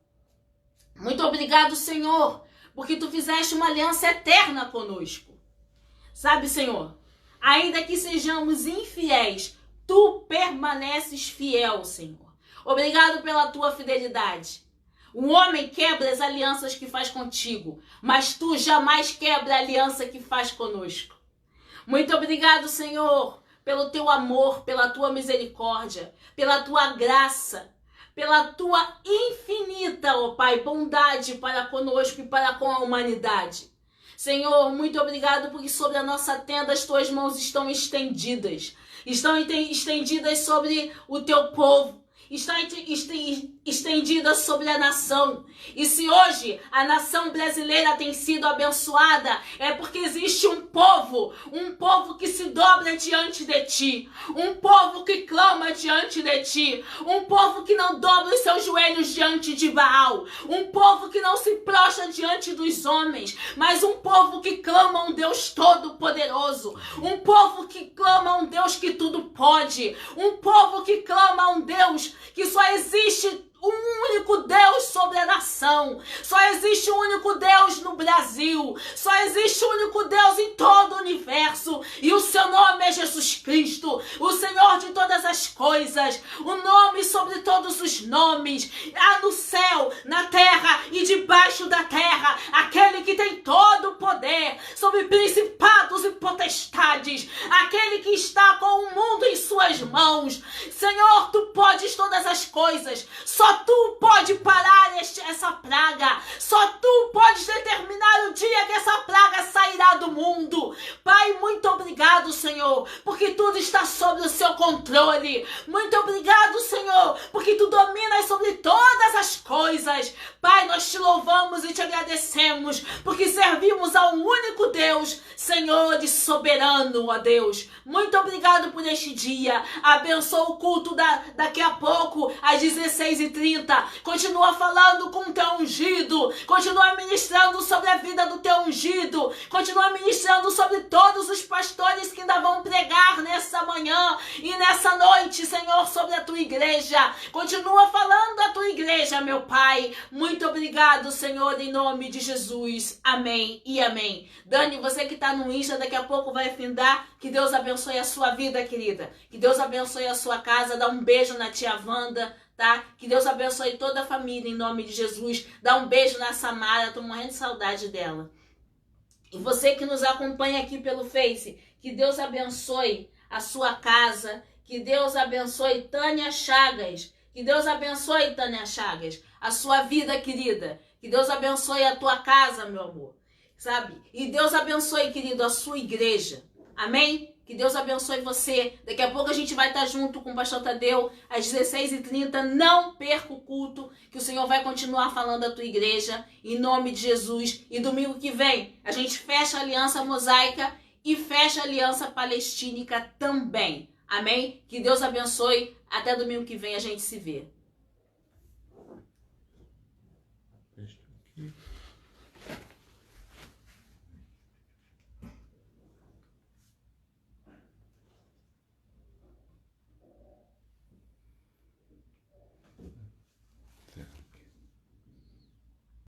Muito obrigado, Senhor, porque tu fizeste uma aliança eterna conosco. Sabe, Senhor, ainda que sejamos infiéis, tu permaneces fiel, Senhor. Obrigado pela tua fidelidade. O homem quebra as alianças que faz contigo, mas tu jamais quebra a aliança que faz conosco. Muito obrigado, Senhor, pelo teu amor, pela tua misericórdia, pela tua graça, pela tua infinita, ó Pai, bondade para conosco e para com a humanidade. Senhor, muito obrigado porque sobre a nossa tenda as tuas mãos estão estendidas. Estão estendidas sobre o teu povo. Está estendida sobre a nação. E se hoje a nação brasileira tem sido abençoada, é porque existe um povo que se dobra diante de ti, um povo que clama diante de ti, um povo que não dobra os seus joelhos diante de Baal, um povo que não se prostra diante dos homens, mas um povo que clama um Deus todo-poderoso, um povo que clama um Deus que tudo pode, um povo que clama um Deus que só existe um único Deus sobre a nação. Só existe um único Deus no Brasil. Só existe um único Deus em todo o universo. E o seu nome é Jesus Cristo, o Senhor de todas as coisas. O nome sobre todos os nomes. Há no céu, na terra e debaixo da terra. Aquele que tem todo o poder sobre principados e potestades. Aquele que está com o mundo em suas mãos. Senhor, tu podes todas as coisas. Só tu pode parar essa praga. Só tu podes determinar o dia que essa praga sairá do mundo. Pai, muito obrigado, Senhor, porque tudo está sob o seu controle. Muito obrigado, Senhor, porque tu dominas sobre todas as coisas. Pai, nós te louvamos e te agradecemos, porque servimos a um único Deus, Senhor e soberano, ó Deus. Muito obrigado por este dia. Abençoa o culto daqui a pouco, às 16h30. Continua falando com o teu ungido. Continua ministrando sobre a vida do teu ungido. Continua ministrando sobre todos os pastores que ainda vão pregar nessa manhã e nessa noite, Senhor, sobre a tua igreja. Continua falando da tua igreja, meu Pai. Muito obrigado, Senhor, em nome de Jesus. Amém e amém. Dani, você que está no Insta, daqui a pouco vai findar. Que Deus abençoe a sua vida, querida. Que Deus abençoe a sua casa. Dá um beijo na tia Wanda. Tá? Que Deus abençoe toda a família em nome de Jesus. Dá um beijo na Samara, tô morrendo de saudade dela. E você que nos acompanha aqui pelo Face, que Deus abençoe a sua casa, que Deus abençoe Tânia Chagas, que Deus abençoe Tânia Chagas, a sua vida, querida. Que Deus abençoe a tua casa, meu amor, sabe? E Deus abençoe, querido, a sua igreja. Amém? Que Deus abençoe você. Daqui a pouco a gente vai estar junto com o Pastor Tadeu às 16h30. Não perca o culto, que o Senhor vai continuar falando da tua igreja, em nome de Jesus. E domingo que vem a gente fecha a aliança mosaica e fecha a aliança palestínica também. Amém? Que Deus abençoe. Até domingo que vem a gente se vê.